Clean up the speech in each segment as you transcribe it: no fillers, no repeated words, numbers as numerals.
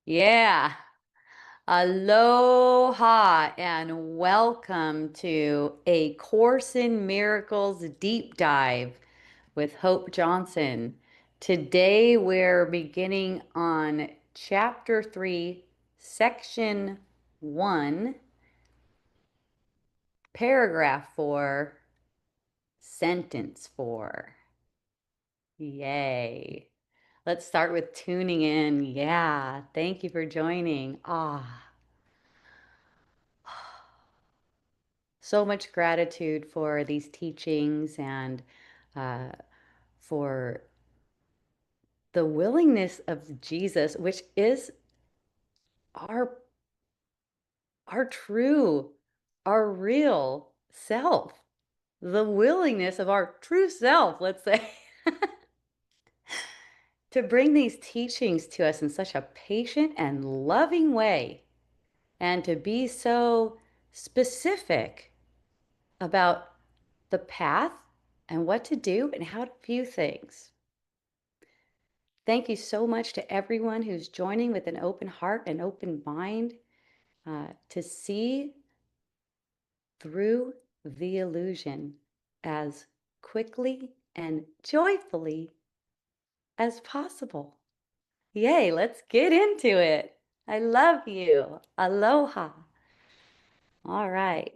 Yeah. Aloha and welcome to A Course in Miracles deep dive with Hope Johnson. Today we're beginning on chapter 3, section 1, paragraph 4, sentence 4. Yay. Let's start with tuning in. Yeah. Thank you for joining. So much gratitude for these teachings and uh, for the willingness of Jesus, which is our our true, our real self, the willingness of our true self, let's say, to bring these teachings to us in such a patient and loving way, and to be so specific about the path and what to do and how to view things. Thank you so much to everyone who's joining with an open heart and open mind to see through the illusion as quickly and joyfully as possible. Yay, let's get into it. I love you. Aloha. All right.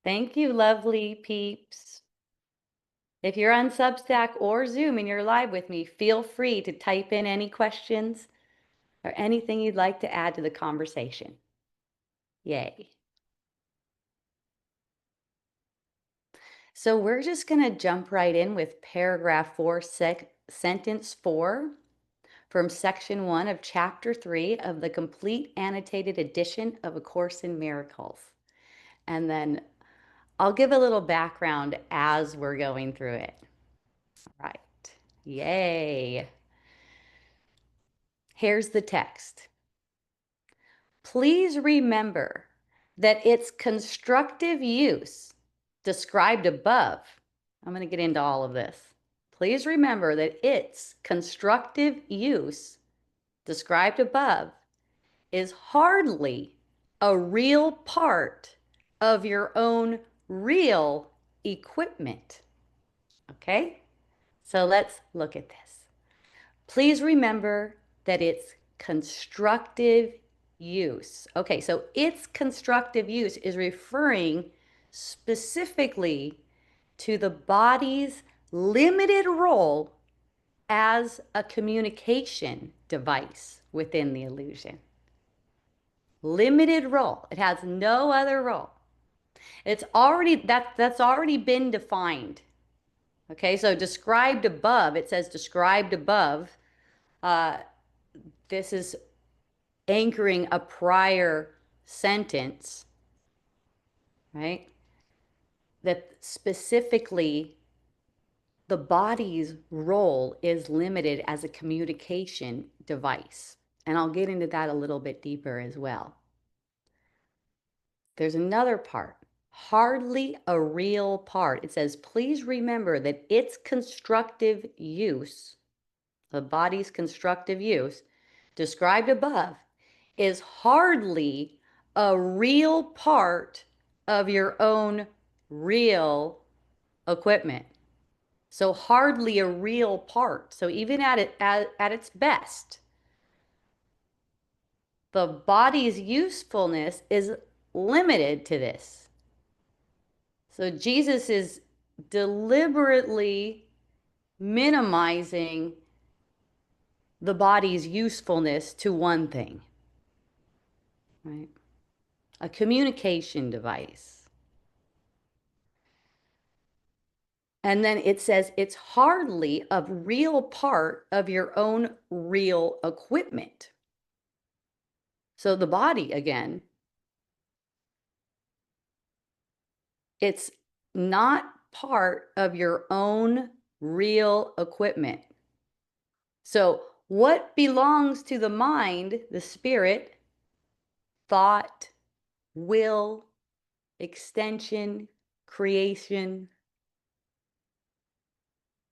Thank you, lovely peeps. If you're on Substack or Zoom and you're live with me, feel free to type in any questions or anything you'd like to add to the conversation. Yay. So we're just going to jump right in with paragraph 4, sentence 4 from section 1 of chapter 3 of the complete annotated edition of A Course in Miracles. And then I'll give a little background as we're going through it. All right. Yay. Here's the text. Please remember that its constructive use described above, I'm going to get into all of this. Please remember that its constructive use described above is hardly a real part of your own real equipment. Okay? So let's look at this. Please remember that it's constructive use. Okay, so its constructive use is referring specifically to the body's limited role as a communication device within the illusion. Limited role. It has no other role. It's already that's already been defined. Okay, so described above, it says described above. This is anchoring a prior sentence, right? That specifically the body's role is limited as a communication device. And I'll get into that a little bit deeper as well. There's another part, hardly a real part. It says, please remember that its constructive use, the body's constructive use, described above, is hardly a real part of your own real equipment. So hardly a real part. So even at its best, the body's usefulness is limited to this. So Jesus is deliberately minimizing the body's usefulness to one thing, right? A communication device. And then it says it's hardly a real part of your own real equipment. So the body, again, it's not part of your own real equipment. So what belongs to the mind, the spirit, thought, will, extension, creation,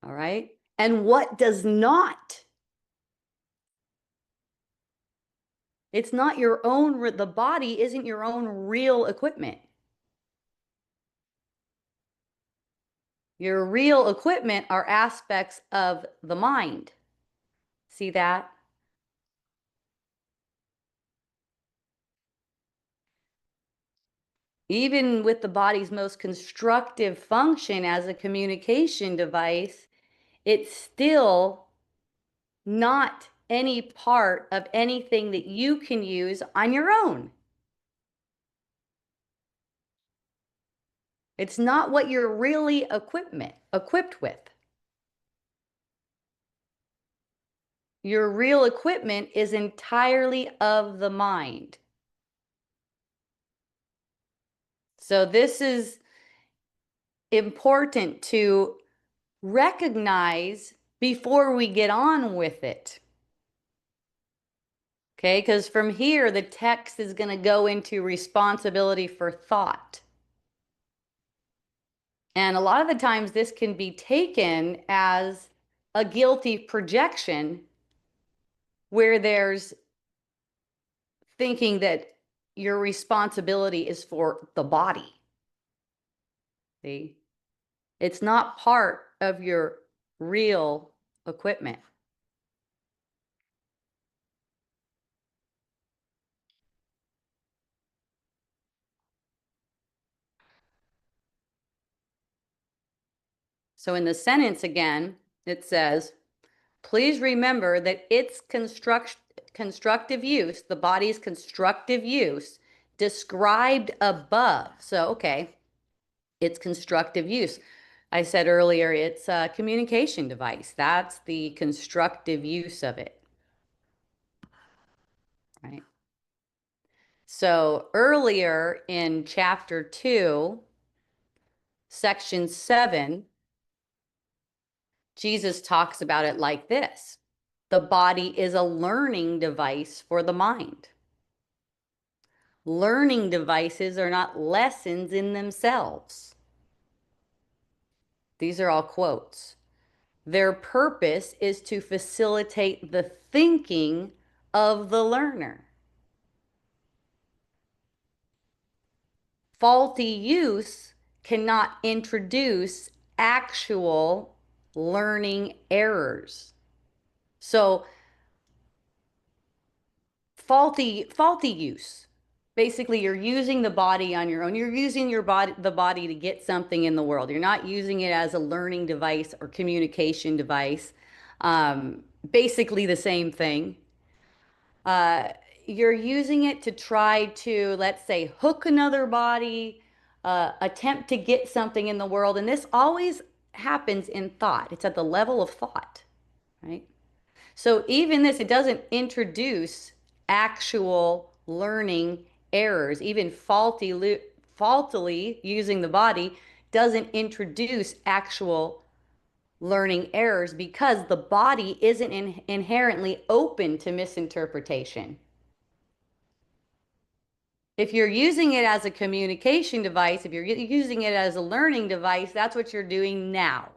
all right? And what does not It's not your own, the body isn't your own real equipment. Your real equipment are aspects of the mind. See that? Even with the body's most constructive function as a communication device, it's still not any part of anything that you can use on your own. It's not what you're really equipped with. Your real equipment is entirely of the mind. So this is important to recognize before we get on with it. Okay, because from here, the text is going to go into responsibility for thought. And a lot of the times, this can be taken as a guilty projection where there's thinking that your responsibility is for the body. See? It's not part of your real equipment. So in the sentence again, it says, please remember that its constructive use, the body's constructive use, described above. So, okay, it's constructive use. I said earlier, it's a communication device. That's the constructive use of it, right? So earlier in chapter 2, section 7, Jesus talks about it like this. The body is a learning device for the mind. Learning devices are not lessons in themselves. These are all quotes. Their purpose is to facilitate the thinking of the learner. Faulty use cannot introduce actual learning errors. So faulty use. Basically, you're using the body on your own. You're using the body to get something in the world. You're not using it as a learning device or communication device. Basically the same thing. Uh, you're using it to try to, let's say, hook another body, attempt to get something in the world. And this always happens in thought. It's at the level of thought, right? So even this, it doesn't introduce actual learning errors. Even faultily using the body doesn't introduce actual learning errors because the body isn't inherently open to misinterpretation. If you're using it as a communication device, if you're using it as a learning device, that's what you're doing now.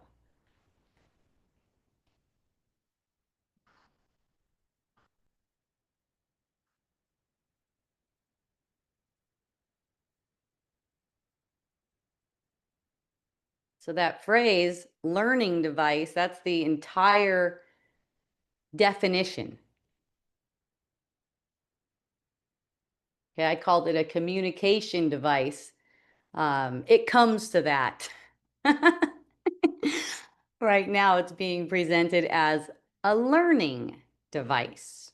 So that phrase, learning device, that's the entire definition. Okay, I called it a communication device. It comes to that. Right now, it's being presented as a learning device.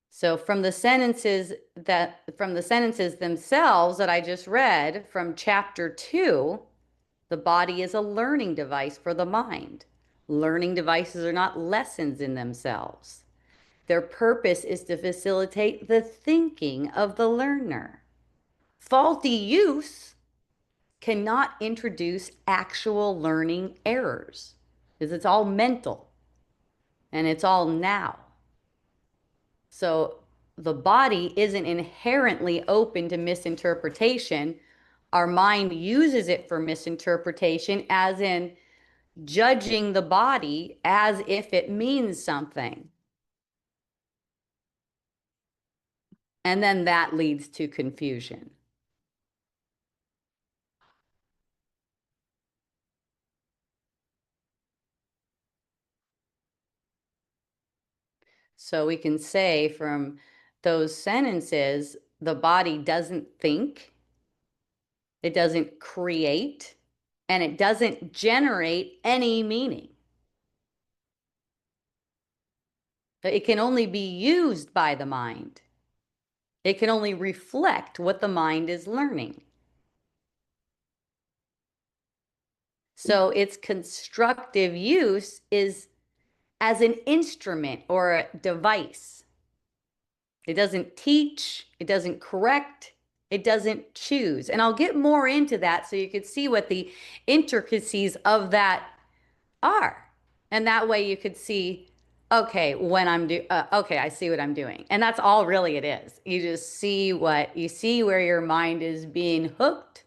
So from the sentences themselves that I just read from chapter 2, the body is a learning device for the mind. Learning devices are not lessons in themselves. Their purpose is to facilitate the thinking of the learner. Faulty use cannot introduce actual learning errors because it's all mental and it's all now. So the body isn't inherently open to misinterpretation. Our mind uses it for misinterpretation, as in judging the body as if it means something. And then that leads to confusion. So we can say from those sentences, the body doesn't think, it doesn't create, and it doesn't generate any meaning. It can only be used by the mind. It can only reflect what the mind is learning. So its constructive use is as an instrument or a device. It doesn't teach, it doesn't correct, it doesn't choose. And I'll get more into that so you can see what the intricacies of that are. And that way you could see, okay, okay, I see what I'm doing. And that's all really it is. You just see you see where your mind is being hooked,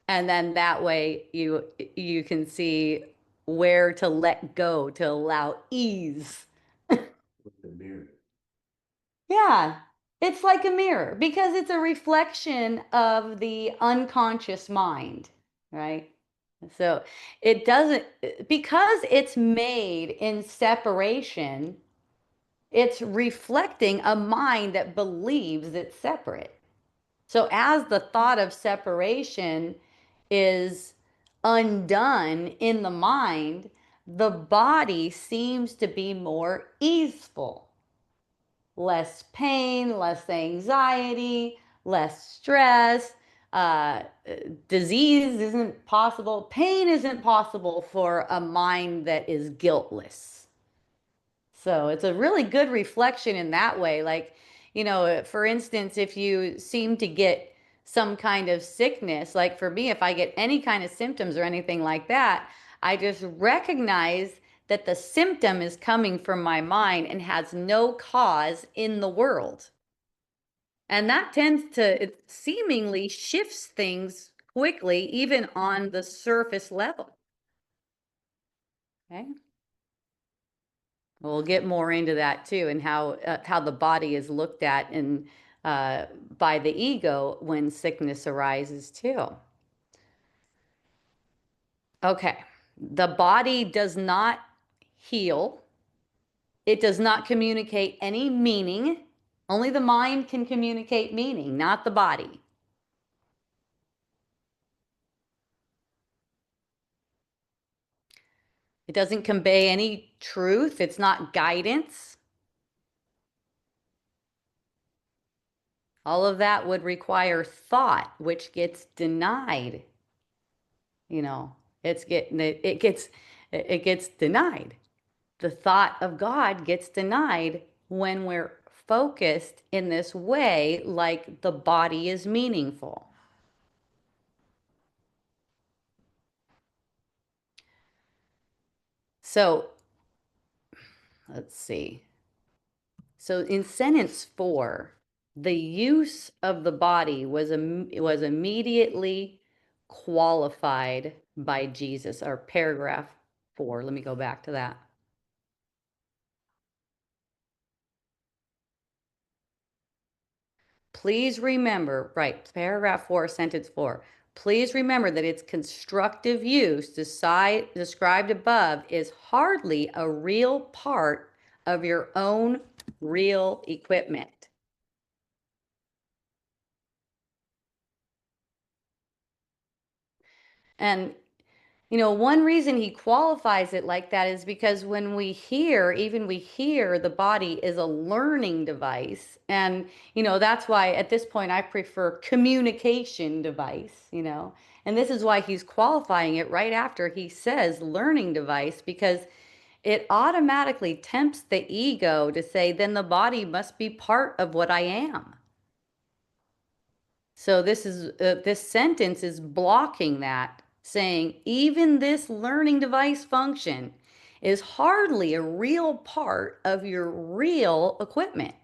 and then that way you can see where to let go to allow ease. With the mirror. Yeah, it's like a mirror because it's a reflection of the unconscious mind, right? So it doesn't, because it's made in separation, it's reflecting a mind that believes it's separate. So as the thought of separation is undone in the mind, the body seems to be more easeful, less pain, less anxiety, less stress. Uh, Disease isn't possible. Pain isn't possible for a mind that is guiltless. So it's a really good reflection in that way. Like, for instance, if you seem to get some kind of sickness, like for me, if I get any kind of symptoms or anything like that, I just recognize that the symptom is coming from my mind and has no cause in the world. And that tends to, it seemingly shifts things quickly, even on the surface level. Okay. We'll get more into that too, and how the body is looked at and by the ego when sickness arises too. Okay, the body does not heal. It does not communicate any meaning. Only the mind can communicate meaning, not the body. It doesn't convey any truth. It's not guidance. All of that would require thought, which gets denied. You know, it gets denied. The thought of God gets denied when we're focused in this way, like the body is meaningful. So let's see. So in sentence 4, the use of the body was immediately qualified by Jesus, or paragraph 4. Let me go back to that. Please remember, right, paragraph 4, sentence 4. Please remember that its constructive use described above is hardly a real part of your own real equipment. And one reason he qualifies it like that is because when we hear the body is a learning device. And, that's why at this point I prefer communication device. And this is why he's qualifying it right after he says learning device, because it automatically tempts the ego to say, then the body must be part of what I am. So this sentence is blocking that, saying even this learning device function is hardly a real part of your real equipment.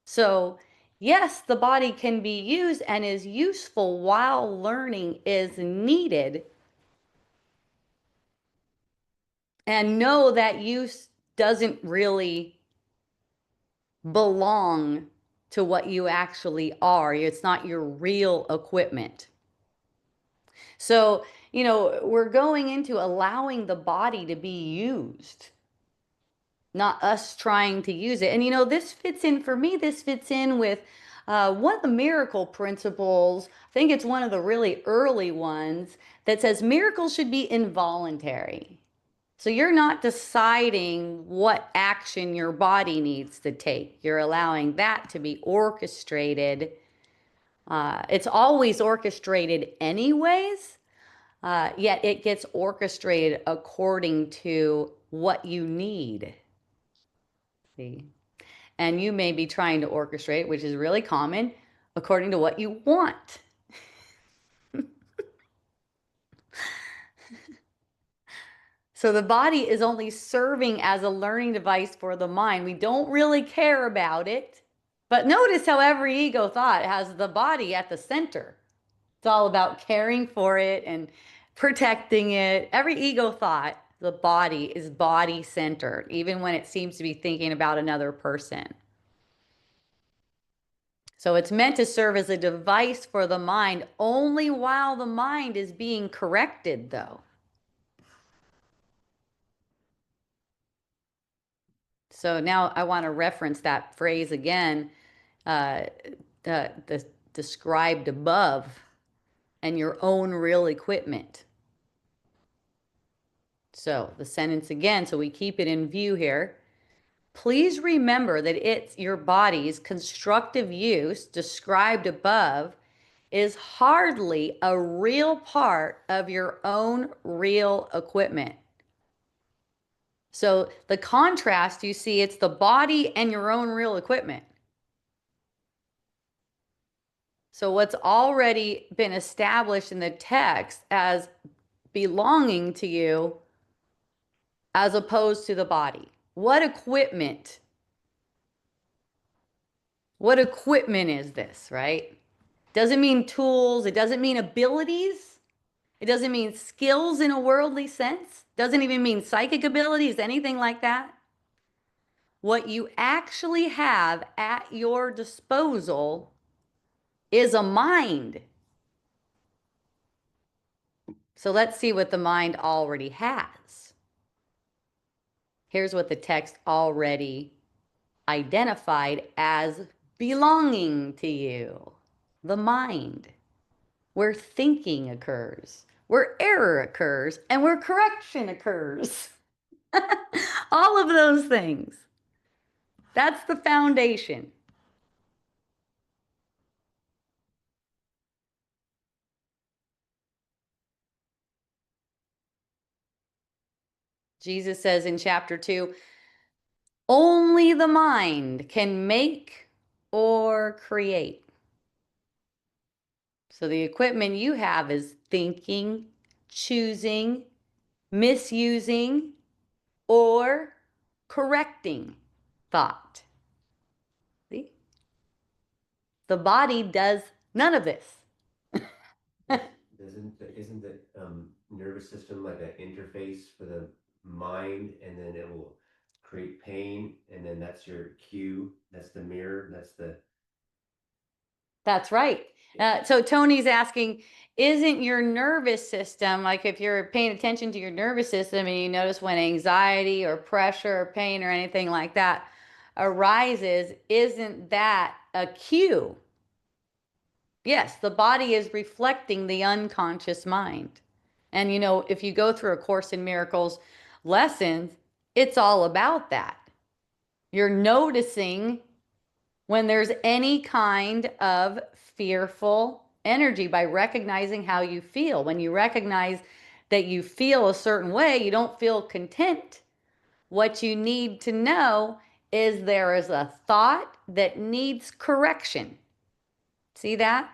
So yes, the body can be used and is useful while learning is needed. And no, that use doesn't really belong to what you actually are. It's not your real equipment. So, we're going into allowing the body to be used, not us trying to use it. And this fits in for me, this fits in with one of the miracle principles. I think it's one of the really early ones that says miracles should be involuntary. So you're not deciding what action your body needs to take. You're allowing that to be orchestrated. It's always orchestrated anyways, yet it gets orchestrated according to what you need. See? And you may be trying to orchestrate, which is really common, according to what you want. So the body is only serving as a learning device for the mind. We don't really care about it. But notice how every ego thought has the body at the center. It's all about caring for it and protecting it. Every ego thought, the body is body centered, even when it seems to be thinking about another person. So it's meant to serve as a device for the mind only while the mind is being corrected, though. So now I want to reference that phrase again, uh, the described above, and your own real equipment. So the sentence again, so we keep it in view here. Please remember that it's your body's constructive use described above is hardly a real part of your own real equipment. So the contrast you see, it's the body and your own real equipment. So what's already been established in the text as belonging to you as opposed to the body. What equipment? What equipment is this, right? Doesn't mean tools. It doesn't mean abilities. It doesn't mean skills in a worldly sense. Doesn't even mean psychic abilities, anything like that. What you actually have at your disposal is a mind. So let's see what the mind already has. Here's what the text already identified as belonging to you. The mind, where thinking occurs, where error occurs, and where correction occurs. All of those things. That's the foundation. Jesus says in chapter 2, only the mind can make or create. So the equipment you have is thinking, choosing, misusing, or correcting thought. See? The body does none of this. Isn't the nervous system like an interface for the mind, and then it will create pain, and then that's your cue, that's the mirror, that's the That's right. So Tony's asking, isn't your nervous system, like if you're paying attention to your nervous system and you notice when anxiety or pressure or pain or anything like that arises, isn't that a cue? Yes, the body is reflecting the unconscious mind. And if you go through A Course in Miracles lessons, it's all about that. You're noticing when there's any kind of fearful energy by recognizing how you feel. When you recognize that you feel a certain way, you don't feel content. What you need to know is there is a thought that needs correction. See that?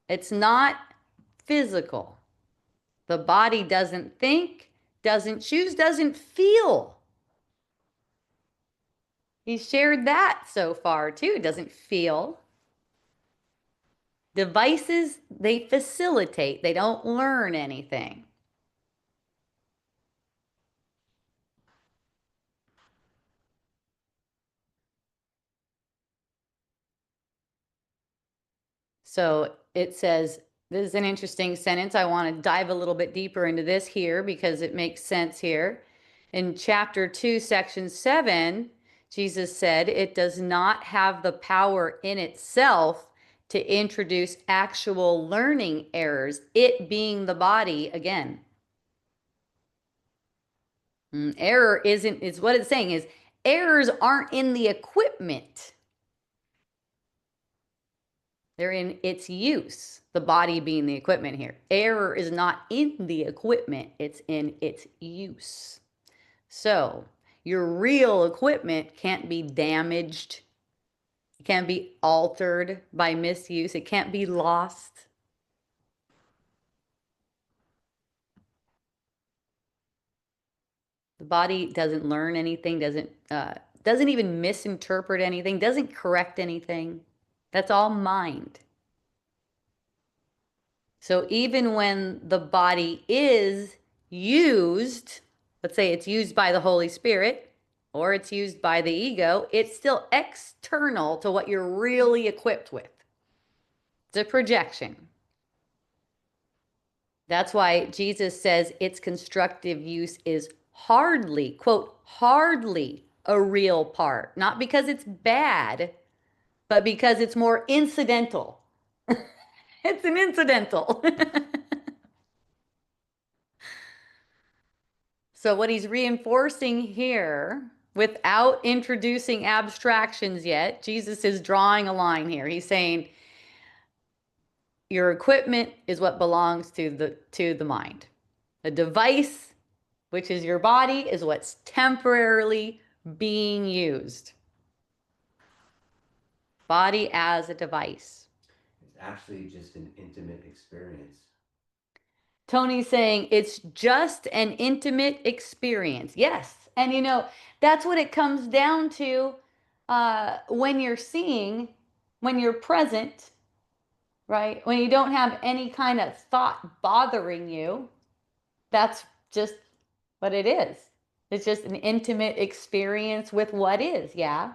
It's not physical. The body doesn't think, doesn't choose, doesn't feel. He shared that so far too. Doesn't feel. Devices, they facilitate, they don't learn anything. So it says, this is an interesting sentence. I want to dive a little bit deeper into this here because it makes sense here. In chapter 2, section 7, Jesus said, it does not have the power in itself to introduce actual learning errors, it being the body again. Error isn't, is what it's saying is errors aren't in the equipment. They're in its use, the body being the equipment here. Error is not in the equipment, it's in its use. So your real equipment can't be damaged, it can't be altered by misuse, it can't be lost. The body doesn't learn anything, doesn't even misinterpret anything, doesn't correct anything. That's all mind. So even when the body is used, let's say it's used by the Holy Spirit or it's used by the ego, it's still external to what you're really equipped with. It's a projection. That's why Jesus says its constructive use is hardly, quote, hardly a real part. Not because it's bad, but because it's more incidental. It's an incidental. So what he's reinforcing here, without introducing abstractions yet, Jesus is drawing a line here. He's saying your equipment is what belongs to the mind. The device, which is your body, is what's temporarily being used. Body as a device. It's actually just an intimate experience. Tony's saying it's just an intimate experience. Yes. And that's what it comes down to when you're seeing, when you're present, right? When you don't have any kind of thought bothering you, that's just what it is. It's just an intimate experience with what is. Yeah.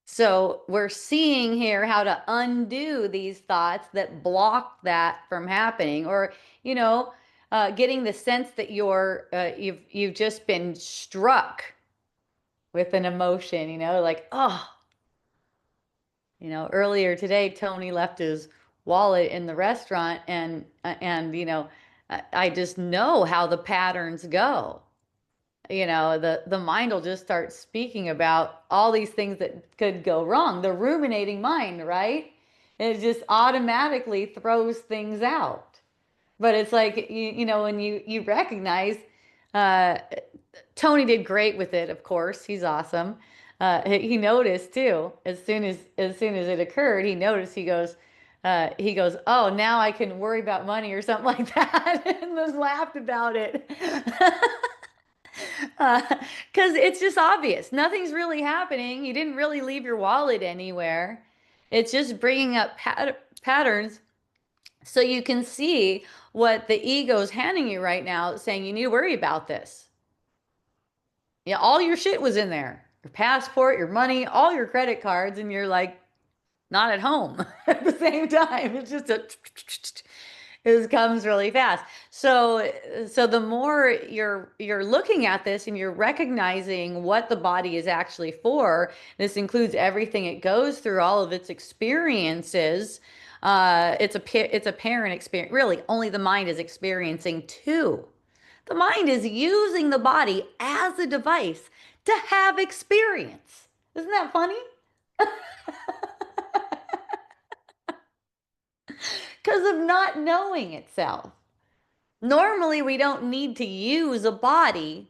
So we're seeing here how to undo these thoughts that block that from happening, or getting the sense that you've just been struck with an emotion. Like, oh, earlier today Tony left his wallet in the restaurant, and I just know how the patterns go. The mind will just start speaking about all these things that could go wrong. The ruminating mind, right? It just automatically throws things out. But it's like when you recognize, uh, Tony did great with it. Of course, he's awesome. He noticed too. As soon as it occurred, he noticed. He goes, oh, now I can worry about money or something like that, and just laughed about it. Because it's just obvious. Nothing's really happening. You didn't really leave your wallet anywhere. It's just bringing up patterns so you can see what the ego's handing you right now, saying you need to worry about this. Yeah, all your shit was in there. Your passport, your money, all your credit cards, and you're like not at home at the same time. It's just it comes really fast. So the more you're looking at this and you're recognizing what the body is actually for, this includes everything it goes through, all of its experiences. It's a parent experience. Really, only the mind is experiencing too. The mind is using the body as a device to have experience. Isn't that funny? Because of not knowing itself. Normally, we don't need to use a body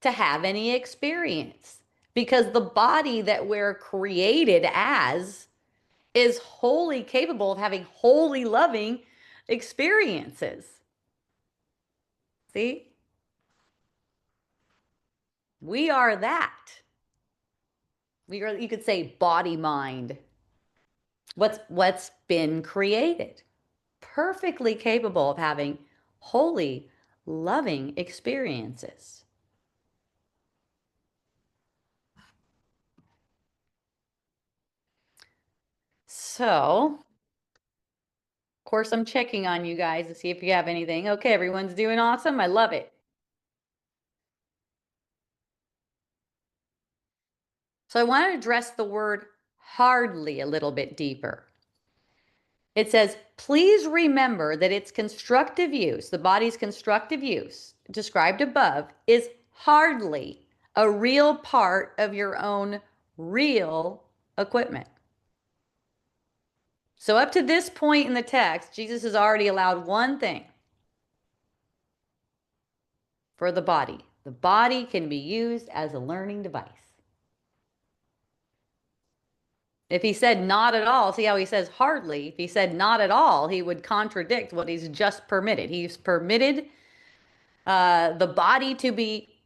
to have any experience because the body that we're created as is wholly capable of having wholly loving experiences. See? We are that. We are, you could say, body mind. What's been created. Perfectly capable of having wholly loving experiences. So, of course, I'm checking on you guys to see if you have anything. Okay, everyone's doing awesome. I love it. So I want to address the word hardly a little bit deeper. It says, please remember that its constructive use, the body's constructive use, described above, is hardly a real part of your own real equipment. So up to this point in the text, Jesus has already allowed one thing for the body. The body can be used as a learning device. If he said not at all, see how he says hardly? If he said not at all, he would contradict what he's just permitted. He's permitted the body to be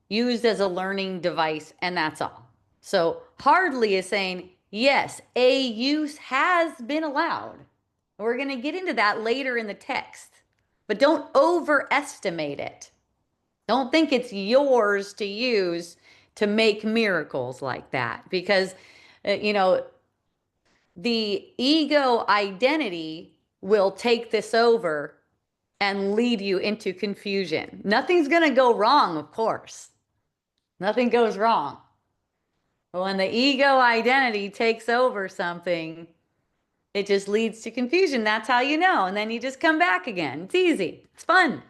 used as a learning device, and that's all. So hardly is saying, yes, a use has been allowed. We're going to get into that later in the text, but don't overestimate it. Don't think it's yours to use to make miracles like that because, you know, the ego identity will take this over and lead you into confusion. Nothing's going to go wrong, of course. Nothing goes wrong. But when the ego identity takes over something, it just leads to confusion. That's how you know. And then you just come back again. It's easy. It's fun.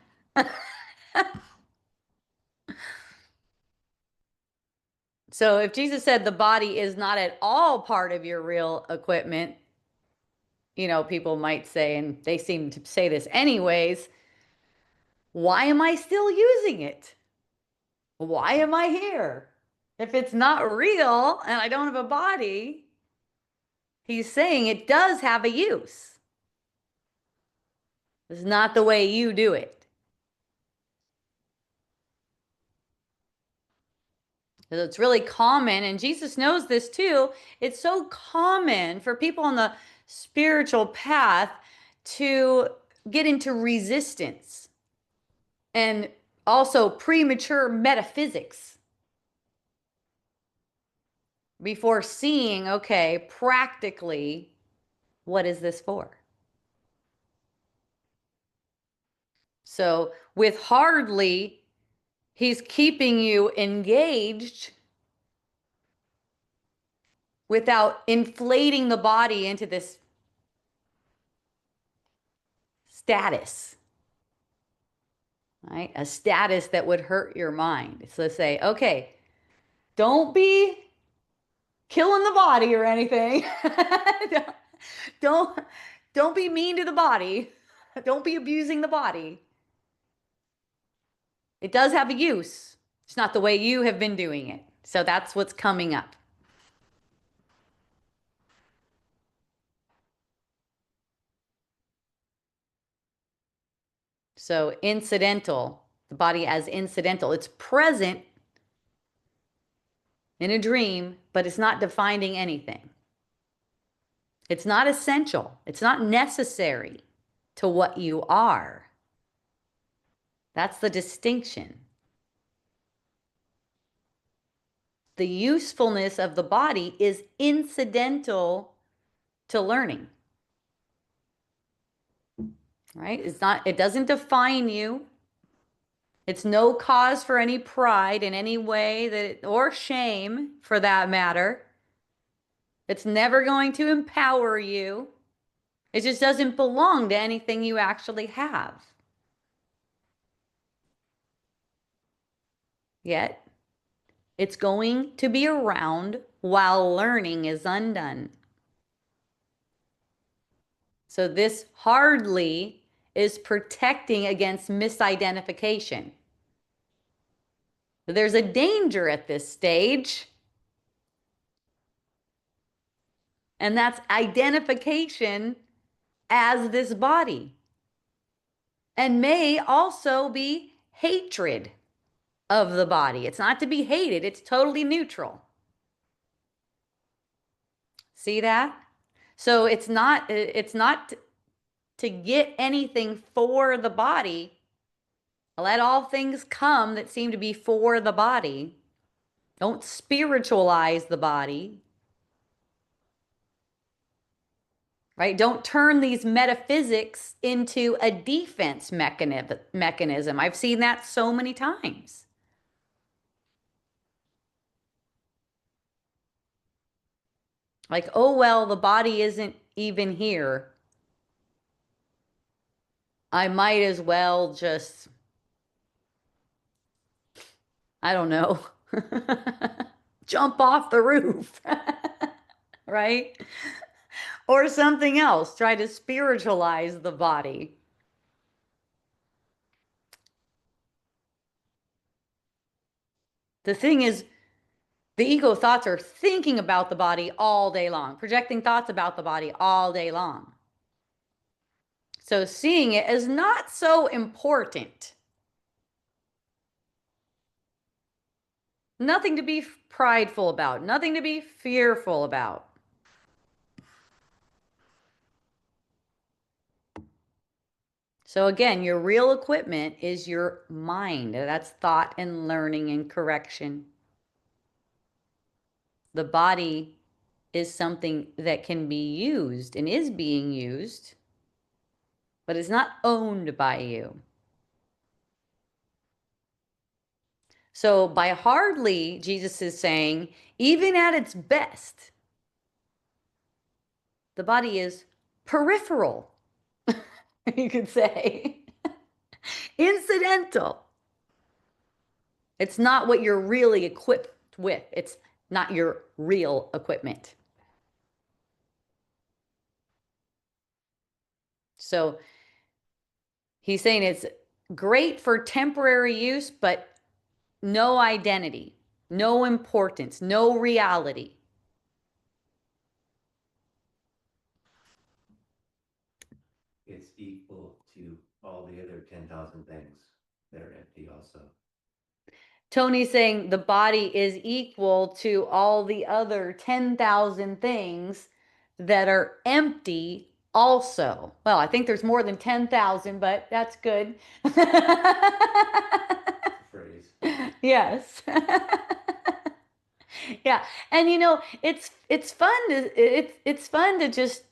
So if Jesus said the body is not at all part of your real equipment, you know, people might say, and they seem to say this anyways, why am I still using it? Why am I here? If it's not real and I don't have a body, he's saying it does have a use. It's not the way you do it. It's really common, and Jesus knows this too. It's so common for people on the spiritual path to get into resistance and also premature metaphysics before seeing, okay, practically, what is this for? So, with hardly, he's keeping you engaged without inflating the body into this status, right? A status that would hurt your mind. So say, okay, don't be killing the body or anything. don't don't be mean to the body. Don't be abusing the body. It does have a use. It's not the way you have been doing it. So that's what's coming up. So incidental, the body as incidental. It's present in a dream, but it's not defining anything. It's not essential. It's not necessary to what you are. That's the distinction. The usefulness of the body is incidental to learning. Right? It doesn't define you. It's no cause for any pride in any way or shame for that matter. It's never going to empower you. It just doesn't belong to anything you actually have. Yet, it's going to be around while learning is undone. So this hardly is protecting against misidentification. There's a danger at this stage, and that's identification as this body, and may also be hatred of the body. It's not to be hated, it's totally neutral. See that? So it's not to get anything for the body. Let all things come that seem to be for the body. Don't spiritualize the body. right? Don't turn these metaphysics into a defense mechanism. I've seen that so many times. Like, oh, well, the body isn't even here. I might as well just, I don't know, jump off the roof, right? Or something else, try to spiritualize the body. The thing is, the ego thoughts are thinking about the body all day long, projecting thoughts about the body all day long. So seeing it is not so important. Nothing to be prideful about, nothing to be fearful about. So again, your real equipment is your mind. That's thought and learning and correction. The body is something that can be used and is being used, but it's not owned by you. So by hardly, Jesus is saying, even at its best, the body is peripheral, you could say, incidental. It's not what you're really equipped with. It's not your real equipment. So he's saying it's great for temporary use, but no identity, no importance, no reality. It's equal to all the other 10,000 things that are empty also. Tony's saying the body is equal to all the other 10,000 things that are empty also. Well, I think there's more than 10,000, but that's good. Phrase. Yes. Yeah. And you know, it's fun to it's fun to just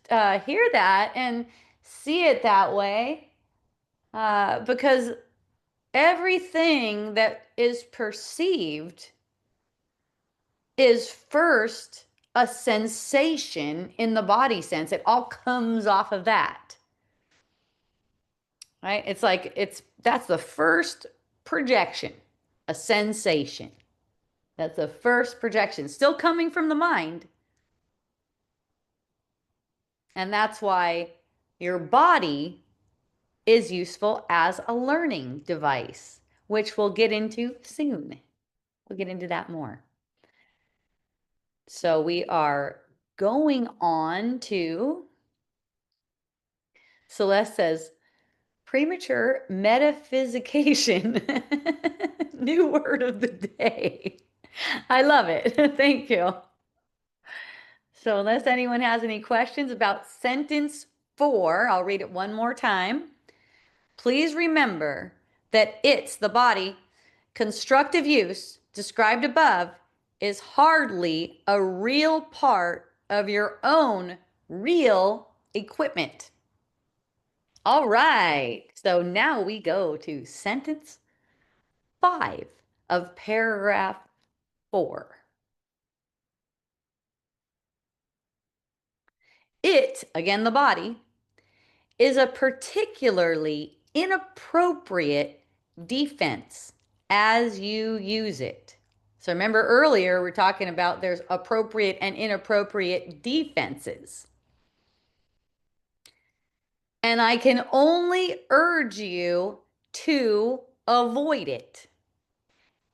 hear that and see it that way. Because everything that is perceived is first a sensation in the body sense. It all comes off of that. Right? It's like that's the first projection, a sensation. That's the first projection, still coming from the mind. And that's why your body is useful as a learning device, which we'll get into soon. We'll get into that more. So we are going on to, Celeste says, premature metaphysication. New word of the day. I love it. Thank you. So unless anyone has any questions about sentence 4, I'll read it one more time. Please remember that it's the body. Constructive use, described above, is hardly a real part of your own real equipment. All right, so now we go to sentence 5 of paragraph 4. It, again the body, is a particularly inappropriate defense as you use it. So remember earlier we're talking about there's appropriate and inappropriate defenses. And I can only urge you to avoid it.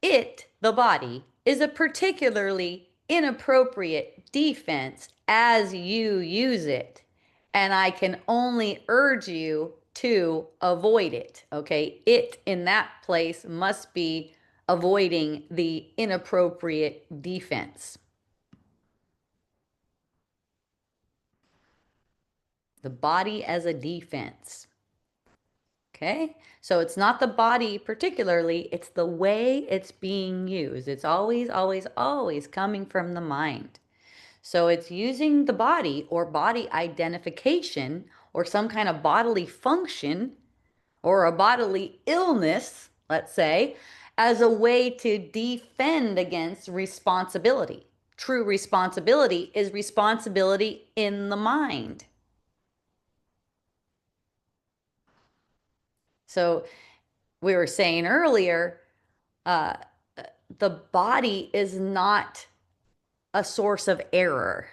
It, the body, is a particularly inappropriate defense as you use it. And I can only urge you to avoid it. Okay. It in that place must be avoiding the inappropriate defense. The body as a defense. Okay. So it's not the body particularly, it's the way it's being used. It's always, always, always coming from the mind. So it's using the body or body identification or some kind of bodily function or a bodily illness, let's say, as a way to defend against responsibility. True responsibility is responsibility in the mind. So we were saying earlier, uh, the body is not a source of error.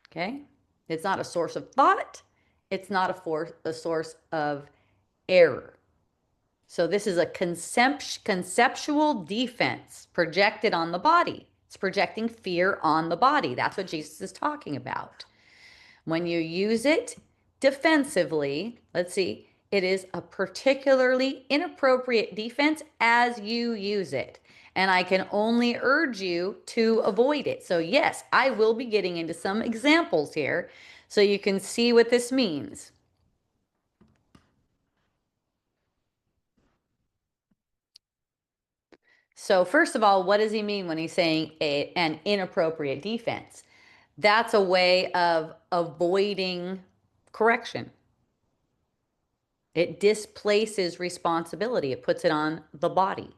Okay? It's not a source of thought. It's not a source of error. So this is a conceptual defense projected on the body. It's projecting fear on the body. That's what Jesus is talking about. When you use it defensively, let's see, it is a particularly inappropriate defense as you use it. And I can only urge you to avoid it. So, yes, I will be getting into some examples here so you can see what this means. So, first of all, what does he mean when he's saying an inappropriate defense? That's a way of avoiding correction. It displaces responsibility, it puts it on the body.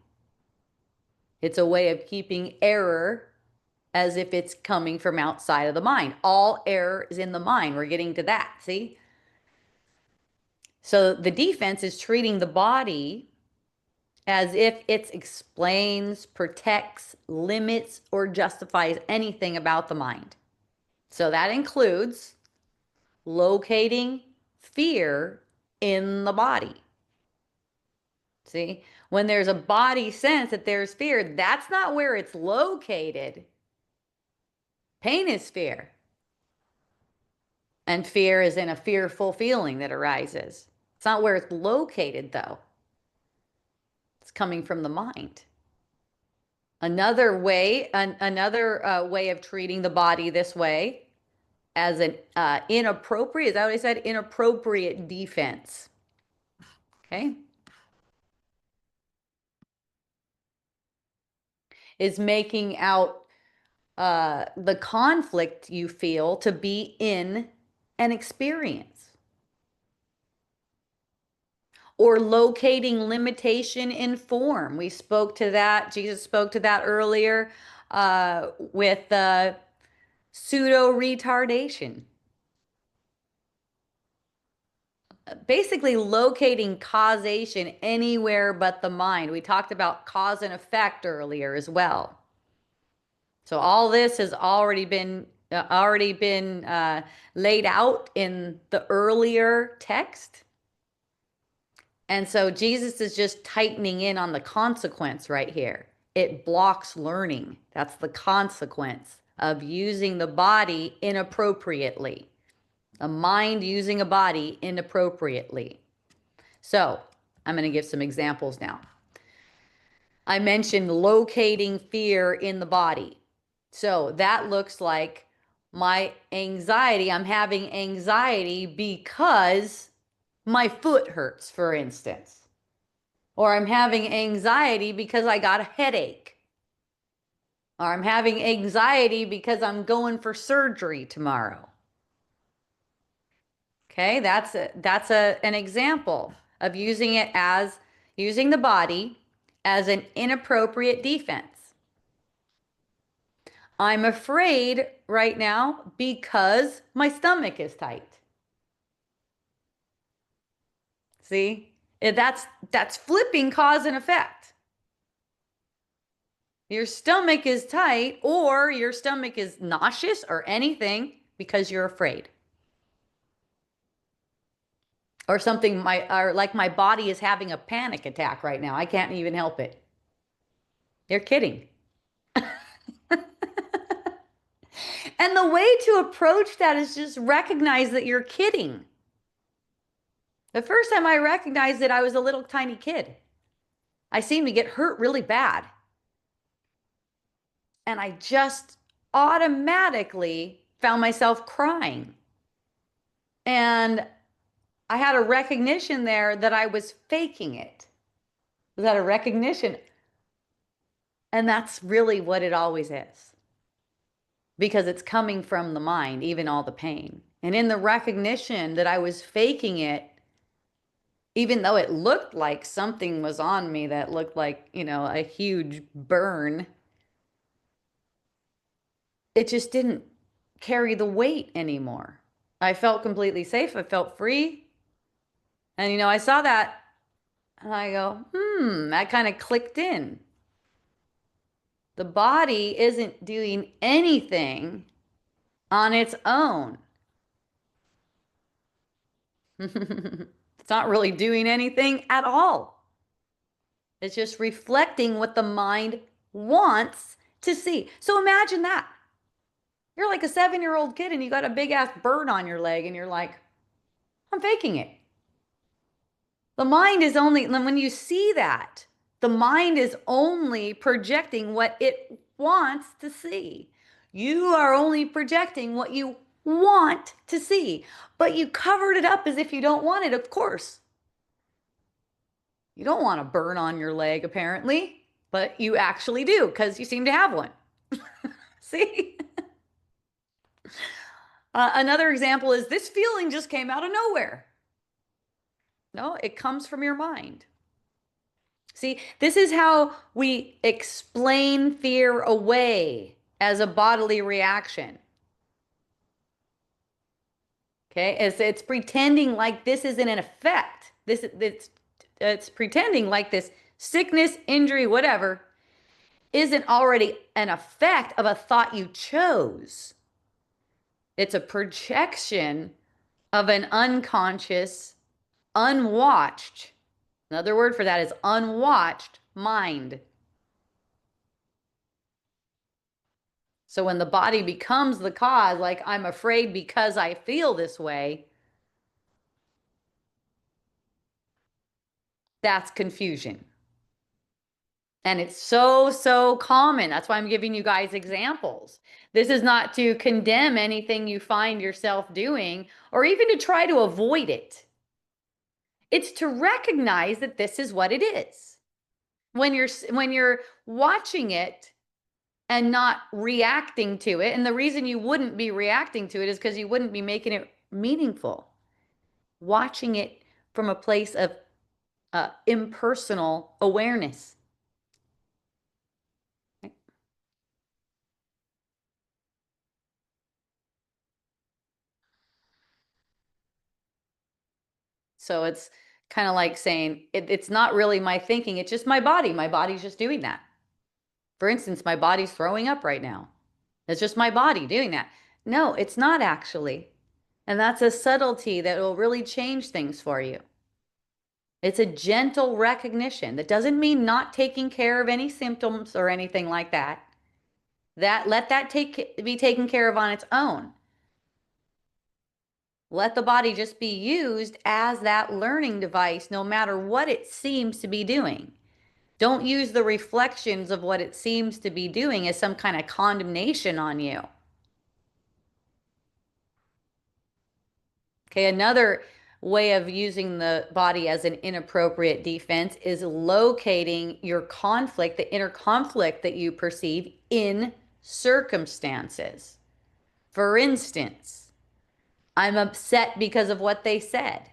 It's a way of keeping error as if it's coming from outside of the mind. All error is in the mind. We're getting to that, see? So the defense is treating the body as if it explains, protects, limits, or justifies anything about the mind. So that includes locating fear in the body. See, when there's a body sense that there's fear, that's not where it's located. Pain is fear. And fear is in a fearful feeling that arises. It's not where it's located, though. It's coming from the mind. Another way of treating the body this way as an inappropriate, is that what I said? Inappropriate defense. Okay. Is making out the conflict you feel to be in an experience. Or locating limitation in form. We spoke to that. Jesus spoke to that earlier with pseudo retardation. Basically, locating causation anywhere but the mind. We talked about cause and effect earlier as well. So all this has already been laid out in the earlier text. And so Jesus is just tightening in on the consequence right here. It blocks learning. That's the consequence of using the body inappropriately. A mind using a body inappropriately. So I'm going to give some examples now. I mentioned locating fear in the body. So that looks like my anxiety. I'm having anxiety because my foot hurts, for instance. Or I'm having anxiety because I got a headache. Or I'm having anxiety because I'm going for surgery tomorrow. Okay, that's an example of using the body as an inappropriate defense. I'm afraid right now because my stomach is tight. See? That's flipping cause and effect. Your stomach is tight or your stomach is nauseous or anything because you're afraid. Or something like my body is having a panic attack right now. I can't even help it. You're kidding. And the way to approach that is just recognize that you're kidding. The first time I recognized it, I was a little tiny kid. I seemed to get hurt really bad. And I just automatically found myself crying. And I had a recognition there that I was faking it. Was that a recognition? And that's really what it always is. because it's coming from the mind, even all the pain. And in the recognition that I was faking it, even though it looked like something was on me that looked like, a huge burn, it just didn't carry the weight anymore. I felt completely safe. I felt free. And, I saw that and I go, that kind of clicked in. The body isn't doing anything on its own. It's not really doing anything at all. It's just reflecting what the mind wants to see. So imagine that. You're like a 7-year-old kid and you got a big ass burn on your leg and you're like, I'm faking it. The mind is only, when you see that, the mind is only projecting what it wants to see. You are only projecting what you want to see, but you covered it up as if you don't want it, of course. You don't want a burn on your leg, apparently, but you actually do because you seem to have one. See? Another example is this feeling just came out of nowhere. No, it comes from your mind. See, this is how we explain fear away as a bodily reaction. Okay, it's pretending like this isn't an effect. It's pretending like this sickness, injury, whatever, isn't already an effect of a thought you chose. It's a projection of an unconscious, unwatched, another word for that is unwatched mind. So when the body becomes the cause, like I'm afraid because I feel this way, that's confusion. And it's so, so common. That's why I'm giving you guys examples. This is not to condemn anything you find yourself doing or even to try to avoid it. It's to recognize that this is what it is. When you're watching it and not reacting to it, and the reason you wouldn't be reacting to it is because you wouldn't be making it meaningful. Watching it from a place of impersonal awareness. So it's kind of like saying it's not really my thinking, it's just my body. My body's just doing that. For instance, my body's throwing up right now. It's just my body doing that. No, it's not actually. And that's a subtlety that will really change things for you. It's a gentle recognition. That doesn't mean not taking care of any symptoms or anything like that. Let that be taken care of on its own. Let the body just be used as that learning device, no matter what it seems to be doing. Don't use the reflections of what it seems to be doing as some kind of condemnation on you. Okay, another way of using the body as an inappropriate defense is locating your conflict, the inner conflict that you perceive in circumstances. For instance, I'm upset because of what they said.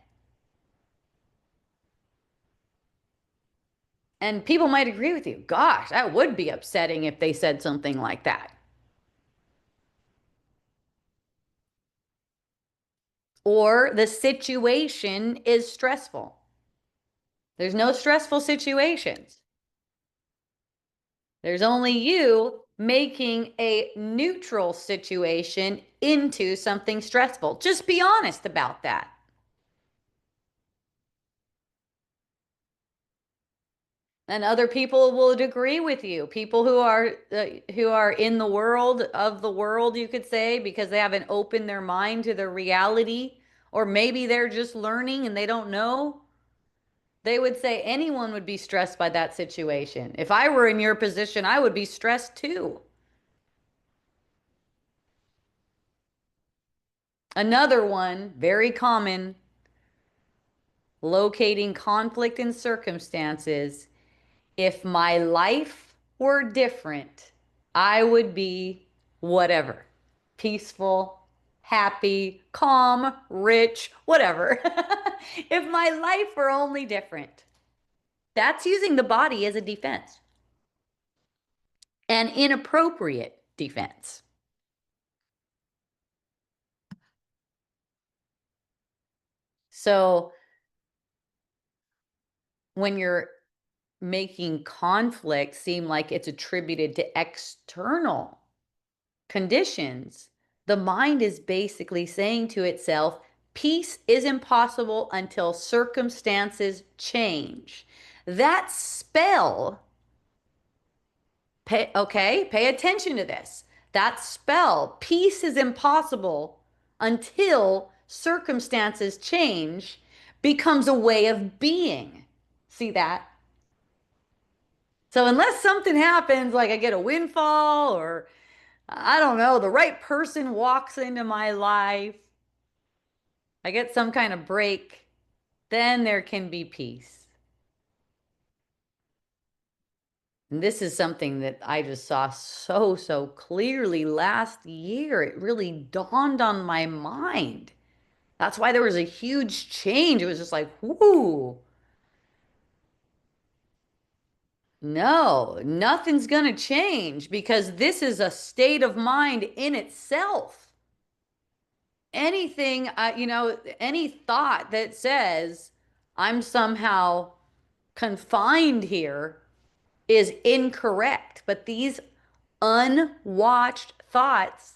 And people might agree with you. Gosh, that would be upsetting if they said something like that. Or the situation is stressful. There's no stressful situations. There's only you making a neutral situation into something stressful. Just be honest about that. And other people will agree with you. People who are in the world of the world, you could say, because they haven't opened their mind to the reality, or maybe they're just learning and they don't know. They would say anyone would be stressed by that situation. If I were in your position, I would be stressed too. Another one, very common, locating conflict in circumstances. If my life were different, I would be whatever. peaceful, happy, calm, rich, whatever. If my life were only different, that's using the body as a defense, an inappropriate defense. So when you're making conflict seem like it's attributed to external conditions, the mind is basically saying to itself, peace is impossible until circumstances change. That spell, pay attention to this. That spell, peace is impossible until circumstances change, becomes a way of being. See that? So unless something happens, like I get a windfall or I don't know, the right person walks into my life, I get some kind of break, then there can be peace. And this is something that I just saw so clearly last year. It really dawned on my mind. That's why there was a huge change. It was just like, whoo, no, nothing's going to change because this is a state of mind in itself. Anything, any thought that says I'm somehow confined here is incorrect. But these unwatched thoughts,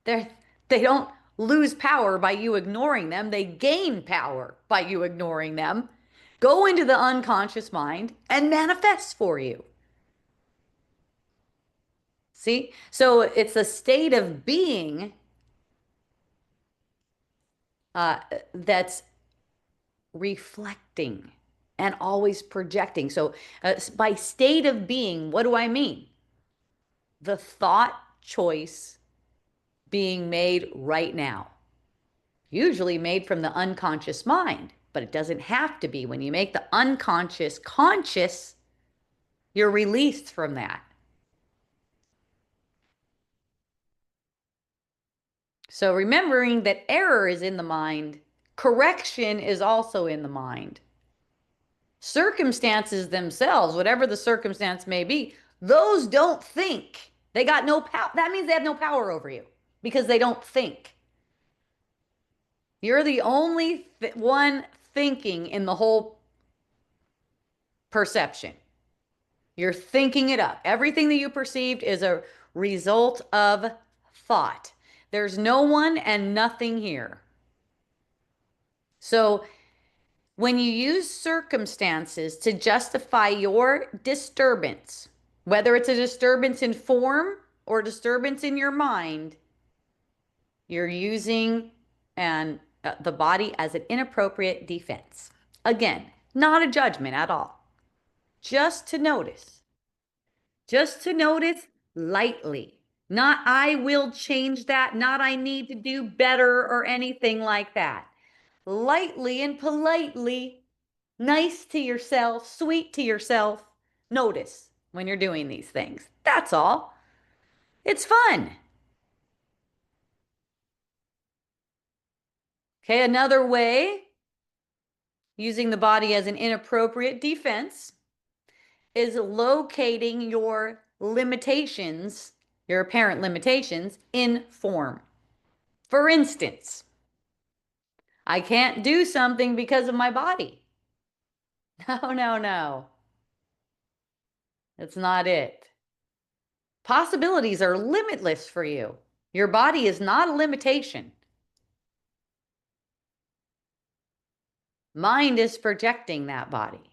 they don't lose power by you ignoring them. They gain power by you ignoring them. Go into the unconscious mind and manifest for you. See? So it's a state of being that's reflecting and always projecting. So, by state of being, what do I mean? The thought choice being made right now, usually made from the unconscious mind, but it doesn't have to be. When you make the unconscious conscious, you're released from that. So, remembering that error is in the mind, correction is also in the mind. Circumstances themselves, whatever the circumstance may be, those don't think. They got no power. That means they have no power over you because they don't think. You're the only one thinking in the whole perception. You're thinking it up. Everything that you perceived is a result of thought. There's no one and nothing here. So when you use circumstances to justify your disturbance, whether it's a disturbance in form or disturbance in your mind, you're using the body as an inappropriate defense. Again, not a judgment at all. Just to notice. Just to notice lightly. Not I will change that, not I need to do better or anything like that. Lightly and politely, nice to yourself, sweet to yourself. Notice when you're doing these things. That's all. It's fun. Okay, another way, using the body as an inappropriate defense, is locating your limitations, your apparent limitations, in form. For instance, I can't do something because of my body. No. That's not it. Possibilities are limitless for you. Your body is not a limitation. Mind is projecting that body.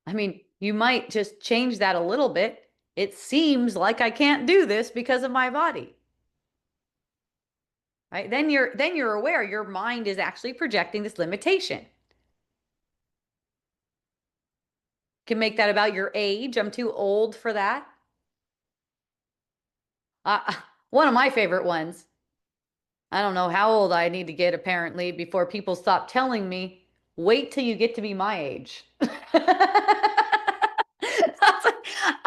I mean, you might just change that a little bit. It seems like I can't do this because of my body. Right? Then you're aware your mind is actually projecting this limitation. You can make that about your age. I'm too old for that. One of my favorite ones. I don't know how old I need to get apparently before people stop telling me, wait till you get to be my age.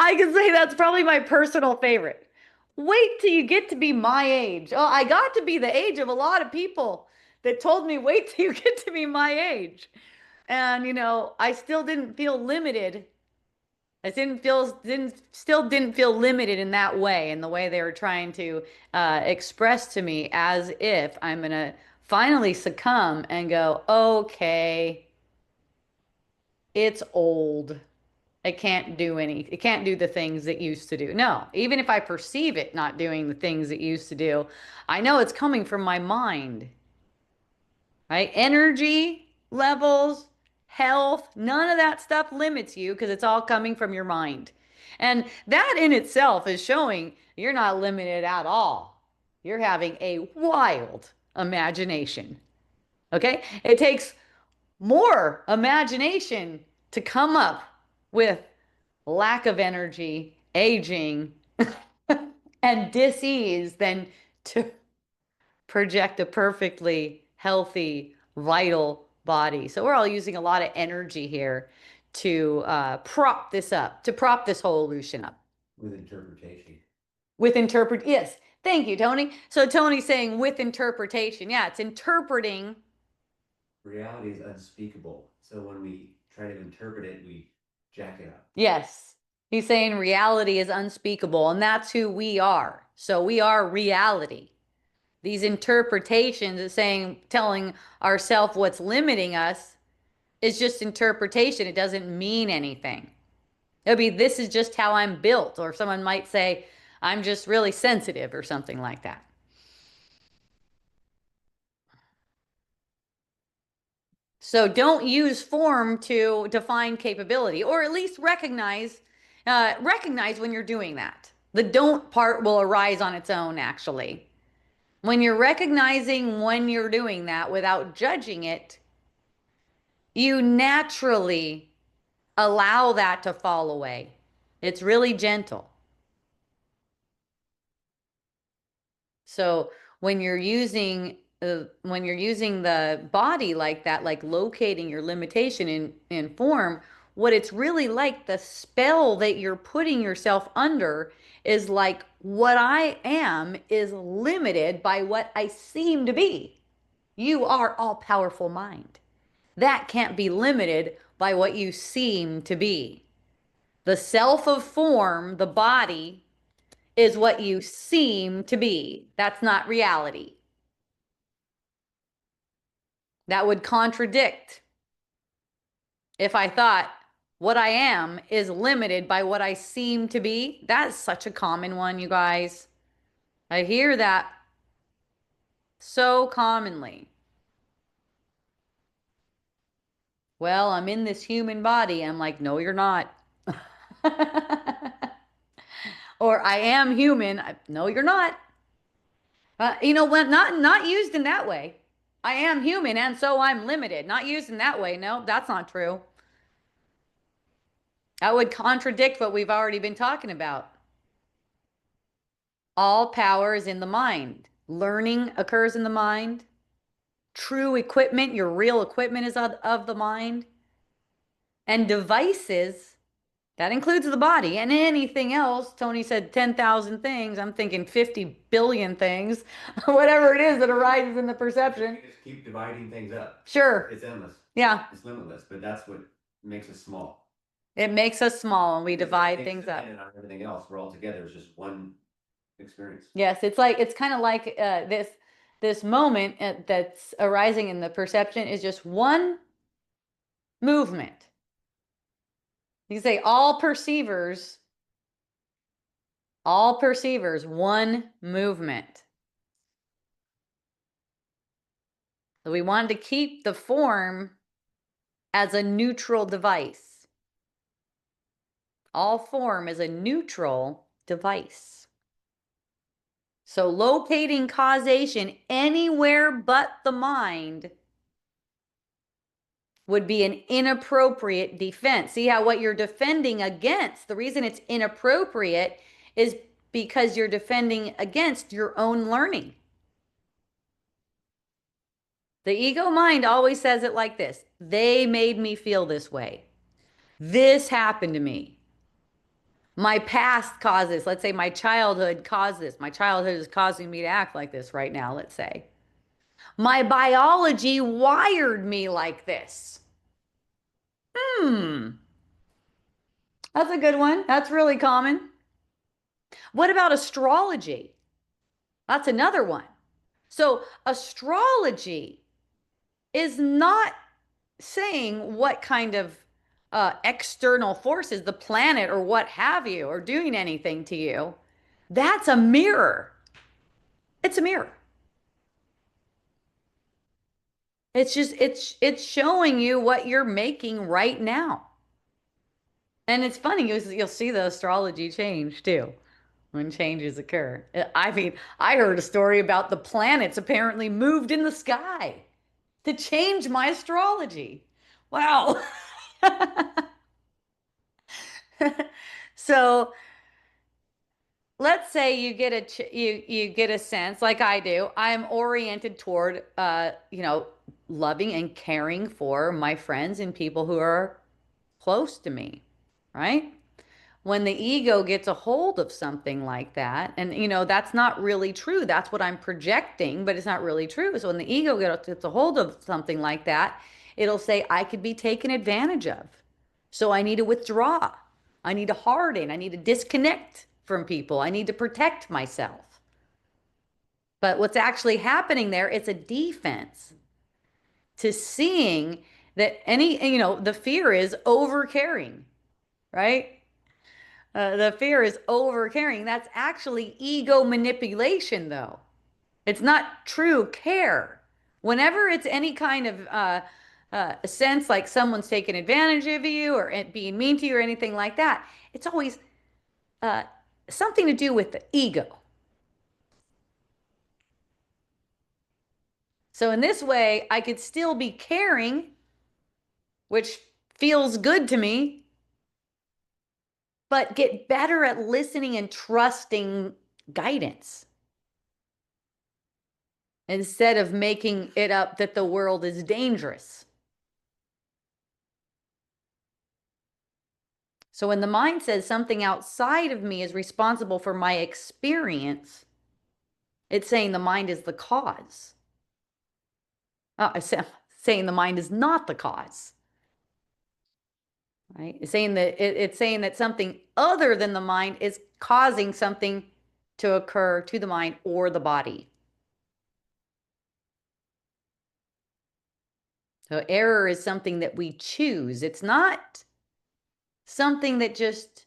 I can say that's probably my personal favorite. Wait till you get to be my age. Oh, I got to be the age of a lot of people that told me, wait till you get to be my age. And, I still didn't feel limited. I still didn't feel limited in that way, in the way they were trying to express to me, as if I'm gonna finally succumb and go, okay, it's old. It can't do the things it used to do. No, even if I perceive it not doing the things it used to do, I know it's coming from my mind, right? Energy levels, health, none of that stuff limits you because it's all coming from your mind. And that in itself is showing you're not limited at all. You're having a wild imagination. Okay? It takes more imagination to come up with lack of energy, aging, and dis-ease than to project a perfectly healthy, vital body. So we're all using a lot of energy here to prop this up, to prop this whole illusion up. With interpretation. Yes. Thank you, Tony. So Tony's saying with interpretation. Yeah, it's interpreting. Reality is unspeakable. So when we try to interpret it, we jack it up. Yes. He's saying reality is unspeakable, and that's who we are. So we are reality. These interpretations of saying, telling ourselves what's limiting us is just interpretation. It doesn't mean anything. It'll be, this is just how I'm built, or someone might say, I'm just really sensitive, or something like that. So don't use form to define capability, or at least recognize when you're doing that. The don't part will arise on its own, actually. When you're recognizing when you're doing that without judging it, you naturally allow that to fall away. It's really gentle. So when you're using the body like that, like locating your limitation in form, what it's really like, the spell that you're putting yourself under is like, what I am is limited by what I seem to be. You are all powerful mind. That can't be limited by what you seem to be. The self of form, the body, is what you seem to be. That's not reality. That would contradict if I thought what I am is limited by what I seem to be. That's such a common one, you guys. I hear that so commonly. Well, I'm in this human body. I'm like, no, you're not. Or I am human. No, you're not. When not used in that way. I am human and so I'm limited. Not used in that way. No, that's not true. That would contradict what we've already been talking about. All power is in the mind. Learning occurs in the mind. True equipment, your real equipment, is of the mind. And devices, that includes the body and anything else. Tony said 10,000 things. I'm thinking 50 billion things, whatever it is that arises in the perception. You just keep dividing things up. Sure. It's endless. Yeah. It's limitless, but that's what makes us small. It makes us small and we Because divide everything's things up. dependent on everything else. We're all together. It's just one experience. Yes, it's kind of like this moment that's arising in the perception is just one movement. You can say all perceivers, one movement. So we wanted to keep the form as a neutral device. All form is a neutral device. So locating causation anywhere but the mind would be an inappropriate defense. See how what you're defending against, the reason it's inappropriate is because you're defending against your own learning. The ego mind always says it like this: they made me feel this way. This happened to me. My past caused this. Let's say my childhood caused this. My childhood is causing me to act like this right now, let's say. My biology wired me like this. Hmm, that's a good one. That's really common. What about astrology? That's another one. So, astrology is not saying what kind of external forces, the planet or what have you, are doing anything to you. That's a mirror. It's a mirror. It's showing you what you're making right now. And it's funny, you'll see the astrology change too when changes occur. I mean, I heard a story about the planets apparently moved in the sky to change my astrology. Wow. So let's say you get you get a sense like I do. I'm oriented toward loving and caring for my friends and people who are close to me, right? When the ego gets a hold of something like that, and that's not really true. That's what I'm projecting, but it's not really true. So when the ego gets a hold of something like that, it'll say, I could be taken advantage of. So I need to withdraw. I need to harden. I need to disconnect from people. I need to protect myself. But what's actually happening there, it's a defense to seeing that the fear is over caring, right? The fear is over caring. That's actually ego manipulation, though. It's not true care. Whenever it's any kind of sense like someone's taking advantage of you or being mean to you or anything like that, it's always uh, something to do with the ego. So in this way, I could still be caring, which feels good to me, but get better at listening and trusting guidance instead of making it up that the world is dangerous. So when the mind says something outside of me is responsible for my experience, it's saying the mind is the cause. It's saying the mind is not the cause. Right? It's saying that something other than the mind is causing something to occur to the mind or the body. So error is something that we choose. It's not something that just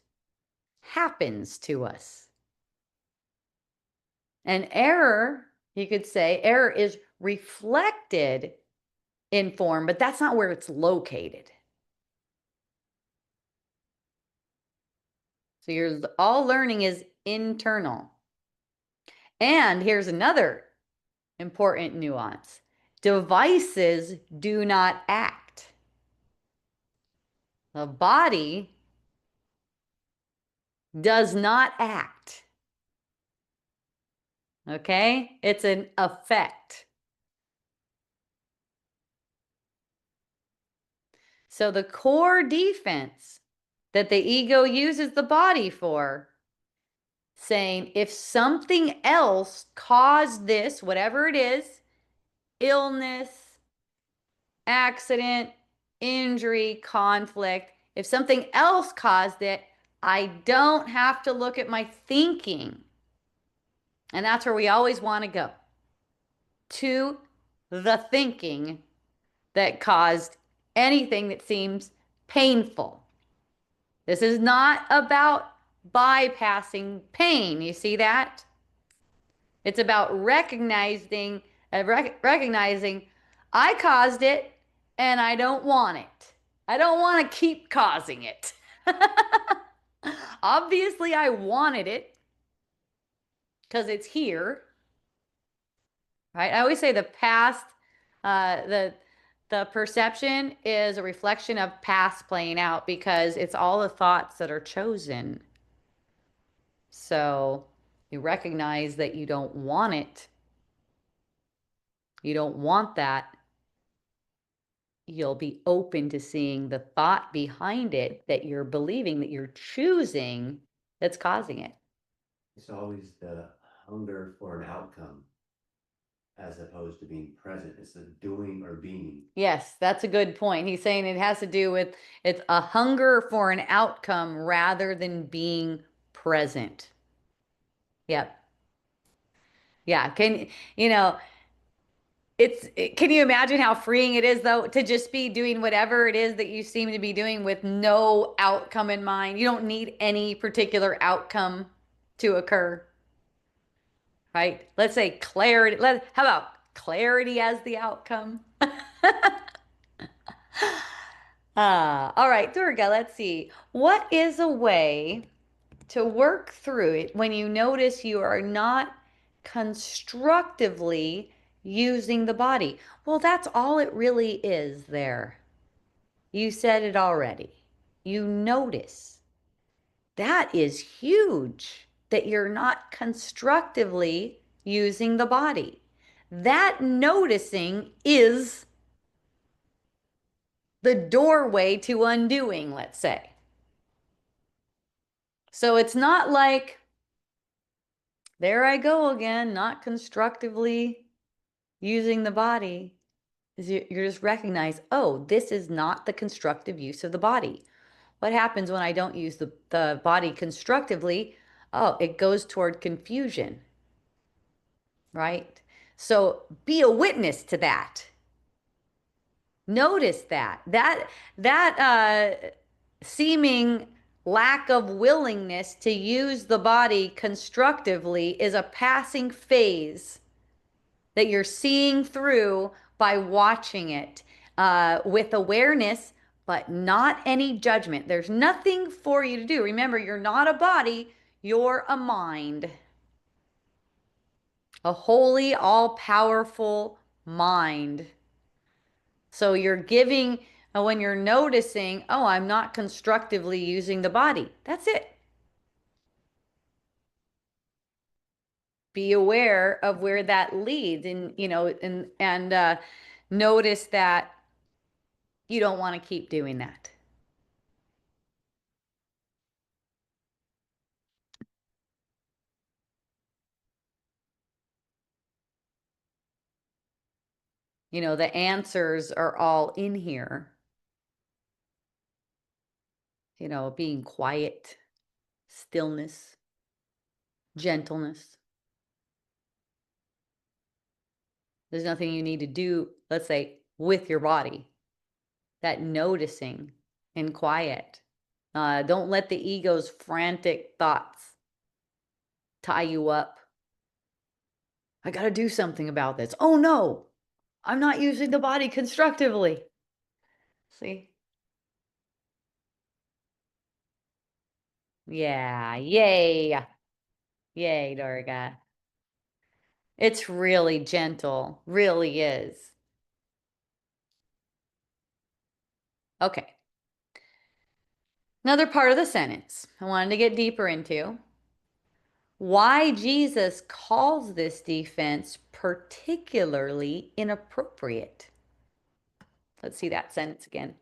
happens to us. And error, you could say, error is reflected in form, but that's not where it's located. So all learning is internal. And here's another important nuance. Devices do not act. The body does not act. Okay? It's an effect. So the core defense that the ego uses the body for, saying if something else caused this, whatever it is, illness, accident, injury, conflict, if something else caused it, I don't have to look at my thinking. And that's where we always want to go, to the thinking that caused anything that seems painful. This is not about bypassing pain. You see that? It's about recognizing I caused it and I don't want it. I don't want to keep causing it. Obviously, I wanted it because it's here, right? I always say the past, the perception is a reflection of past playing out because it's all the thoughts that are chosen. So you recognize that you don't want it. You don't want that. You'll be open to seeing the thought behind it that you're believing, that you're choosing that's causing it. It's always the hunger for an outcome as opposed to being present. It's the doing or being. Yes, that's a good point. He's saying it has to do with it's a hunger for an outcome rather than being present. Yep. Yeah. You know, can you imagine how freeing it is though to just be doing whatever it is that you seem to be doing with no outcome in mind? You don't need any particular outcome to occur, right? Let's say clarity. How about clarity as the outcome? All right, Durga, let's see. What is a way to work through it when you notice you are not constructively using the body? Well, that's all it really is there. You said it already. You notice. That is huge that you're not constructively using the body. That noticing is the doorway to undoing, let's say. So it's not like, there I go again, not constructively using the body. You're just recognize, oh, this is not the constructive use of the body. What happens when I don't use the body constructively? Oh, it goes toward confusion, right? So be a witness to that. Notice that seeming lack of willingness to use the body constructively is a passing phase that you're seeing through by watching it with awareness, but not any judgment. There's nothing for you to do. Remember, you're not a body, you're a mind, a holy, all powerful mind. So you're giving, when you're noticing, oh, I'm not constructively using the body. That's it. Be aware of where that leads, and notice that you don't want to keep doing that. The answers are all in here. Being quiet, stillness, gentleness. There's nothing you need to do, let's say, with your body. That noticing and quiet. Don't let the ego's frantic thoughts tie you up. I got to do something about this. Oh no, I'm not using the body constructively. See? Yeah, yay. Yay, Durga. It's really gentle, really is. Okay. Another part of the sentence I wanted to get deeper into. Why Jesus calls this defense particularly inappropriate. Let's see that sentence again.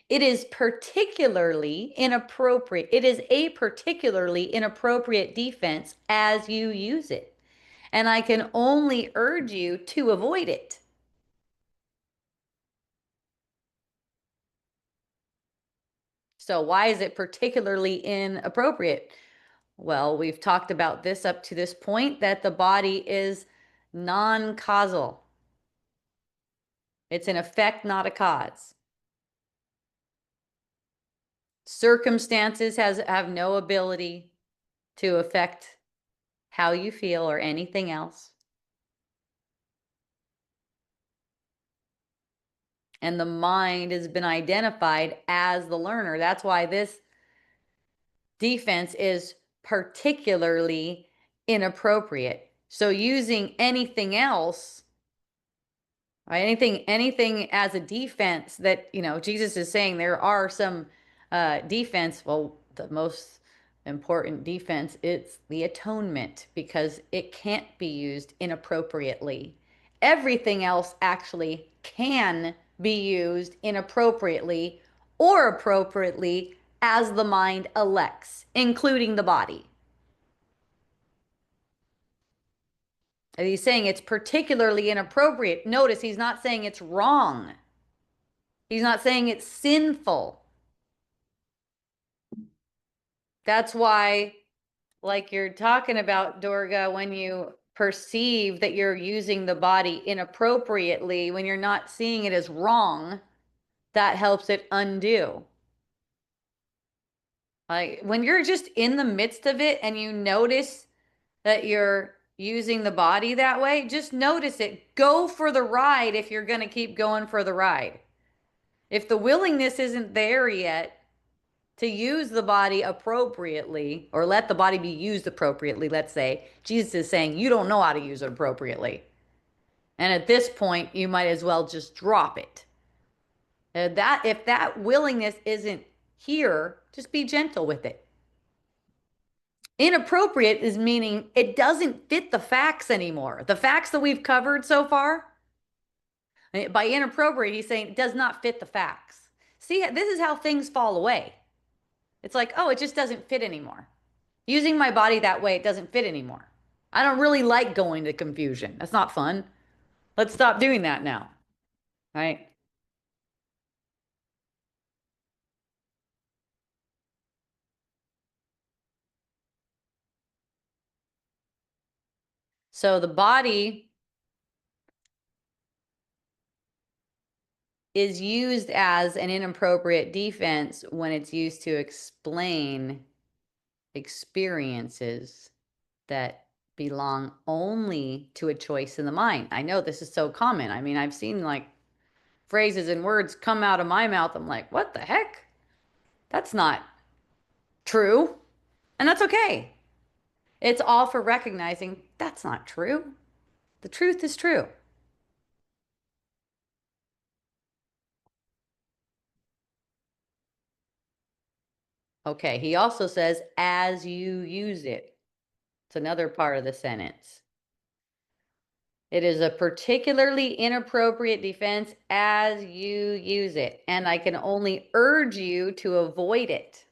It is particularly inappropriate. It is a particularly inappropriate defense as you use it. And I can only urge you to avoid it. So why is it particularly inappropriate? Well, we've talked about this up to this point, that the body is non-causal. It's an effect, not a cause. Circumstances have no ability to affect how you feel or anything else. And the mind has been identified as the learner. That's why this defense is particularly inappropriate. So using anything else, right, anything as a defense that, Jesus is saying there are some defense. Well, the most important defense, it's the atonement, because it can't be used inappropriately. Everything else actually can be used inappropriately or appropriately as the mind elects, including the body. And he's saying it's particularly inappropriate. Notice he's not saying it's wrong. He's not saying it's sinful. That's why, like you're talking about, Durga, when you perceive that you're using the body inappropriately, when you're not seeing it as wrong, that helps it undo. Like when you're just in the midst of it and you notice that you're using the body that way, just notice it. Go for the ride if you're going to keep going for the ride. If the willingness isn't there yet to use the body appropriately or let the body be used appropriately, let's say, Jesus is saying you don't know how to use it appropriately. And at this point, you might as well just drop it. That if that willingness isn't here, just be gentle with it. Inappropriate is meaning it doesn't fit the facts anymore. The facts that we've covered so far, by inappropriate, he's saying it does not fit the facts. See, this is how things fall away. It's like, oh, it just doesn't fit anymore. Using my body that way, it doesn't fit anymore. I don't really like going to confusion. That's not fun. Let's stop doing that now. Right? So the body is used as an inappropriate defense when it's used to explain experiences that belong only to a choice in the mind. I know this is so common. I mean, I've seen like phrases and words come out of my mouth. I'm like, what the heck? That's not true. And that's okay. It's all for recognizing that's not true. The truth is true. Okay. He also says, as you use it. It's another part of the sentence. It is a particularly inappropriate defense as you use it, and I can only urge you to avoid it.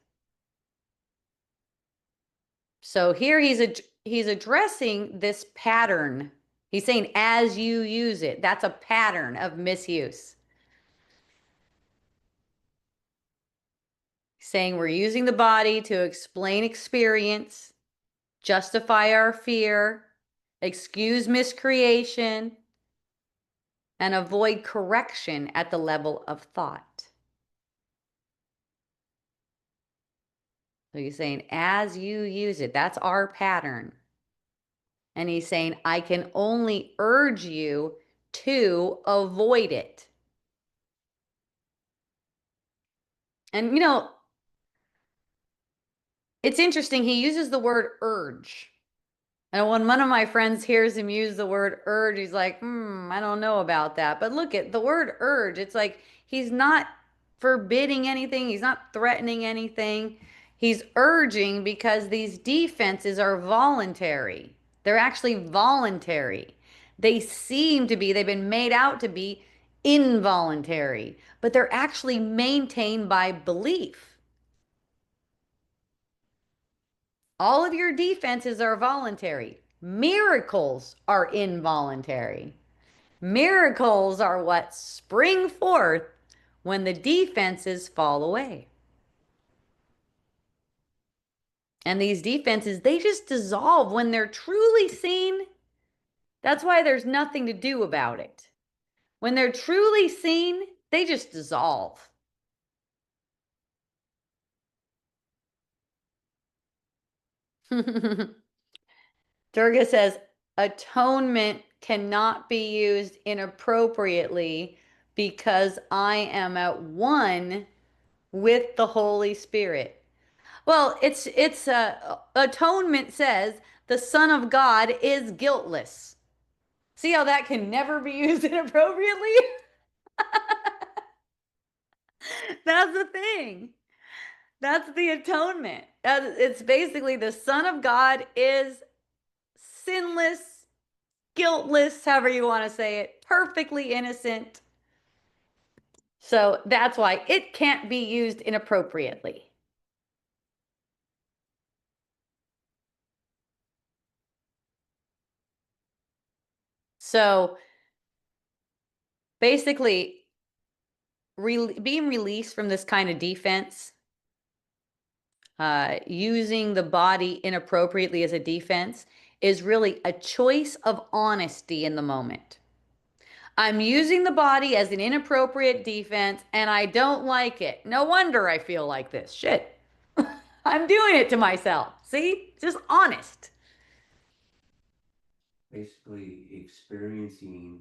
So here he's addressing this pattern. He's saying as you use it, that's a pattern of misuse. He's saying we're using the body to explain experience, justify our fear, excuse miscreation, and avoid correction at the level of thought. So he's saying, as you use it, that's our pattern. And he's saying, I can only urge you to avoid it. And, it's interesting. He uses the word urge. And when one of my friends hears him use the word urge, he's like, I don't know about that. But look at the word urge. It's like he's not forbidding anything, he's not threatening anything. He's urging because these defenses are voluntary. They're actually voluntary. They seem to be, they've been made out to be involuntary, but they're actually maintained by belief. All of your defenses are voluntary. Miracles are involuntary. Miracles are what spring forth when the defenses fall away. And these defenses, they just dissolve when they're truly seen. That's why there's nothing to do about it. When they're truly seen, they just dissolve. Durga says atonement cannot be used inappropriately because I am at one with the Holy Spirit. Well, it's atonement says the Son of God is guiltless. See how that can never be used inappropriately? That's the thing. That's the atonement. It's basically the Son of God is sinless, guiltless, however you want to say it, perfectly innocent. So that's why it can't be used inappropriately. So basically, being released from this kind of defense, using the body inappropriately as a defense, is really a choice of honesty in the moment. I'm using the body as an inappropriate defense and I don't like it. No wonder I feel like this. Shit. I'm doing it to myself. See? Just honest. Basically experiencing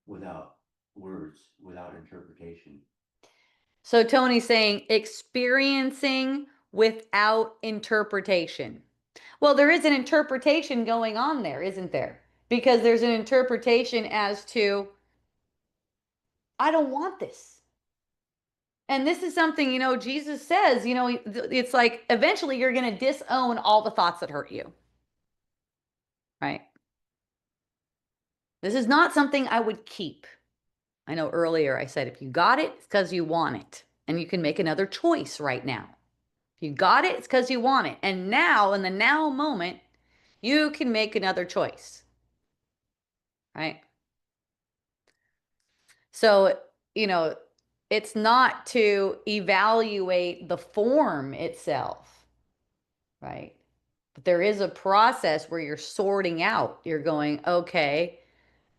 without words, without interpretation. So Tony's saying experiencing without interpretation. Well, there is an interpretation going on there, isn't there? Because there's an interpretation as to, I don't want this. And this is something, Jesus says, it's like eventually you're going to disown all the thoughts that hurt you, right? This is not something I would keep. I know earlier I said if you got it, it's because you want it. And you can make another choice right now. If you got it, it's because you want it. And now, in the now moment, you can make another choice, right? So, you know, it's not to evaluate the form itself, right? But there is a process where you're sorting out. You're going, okay,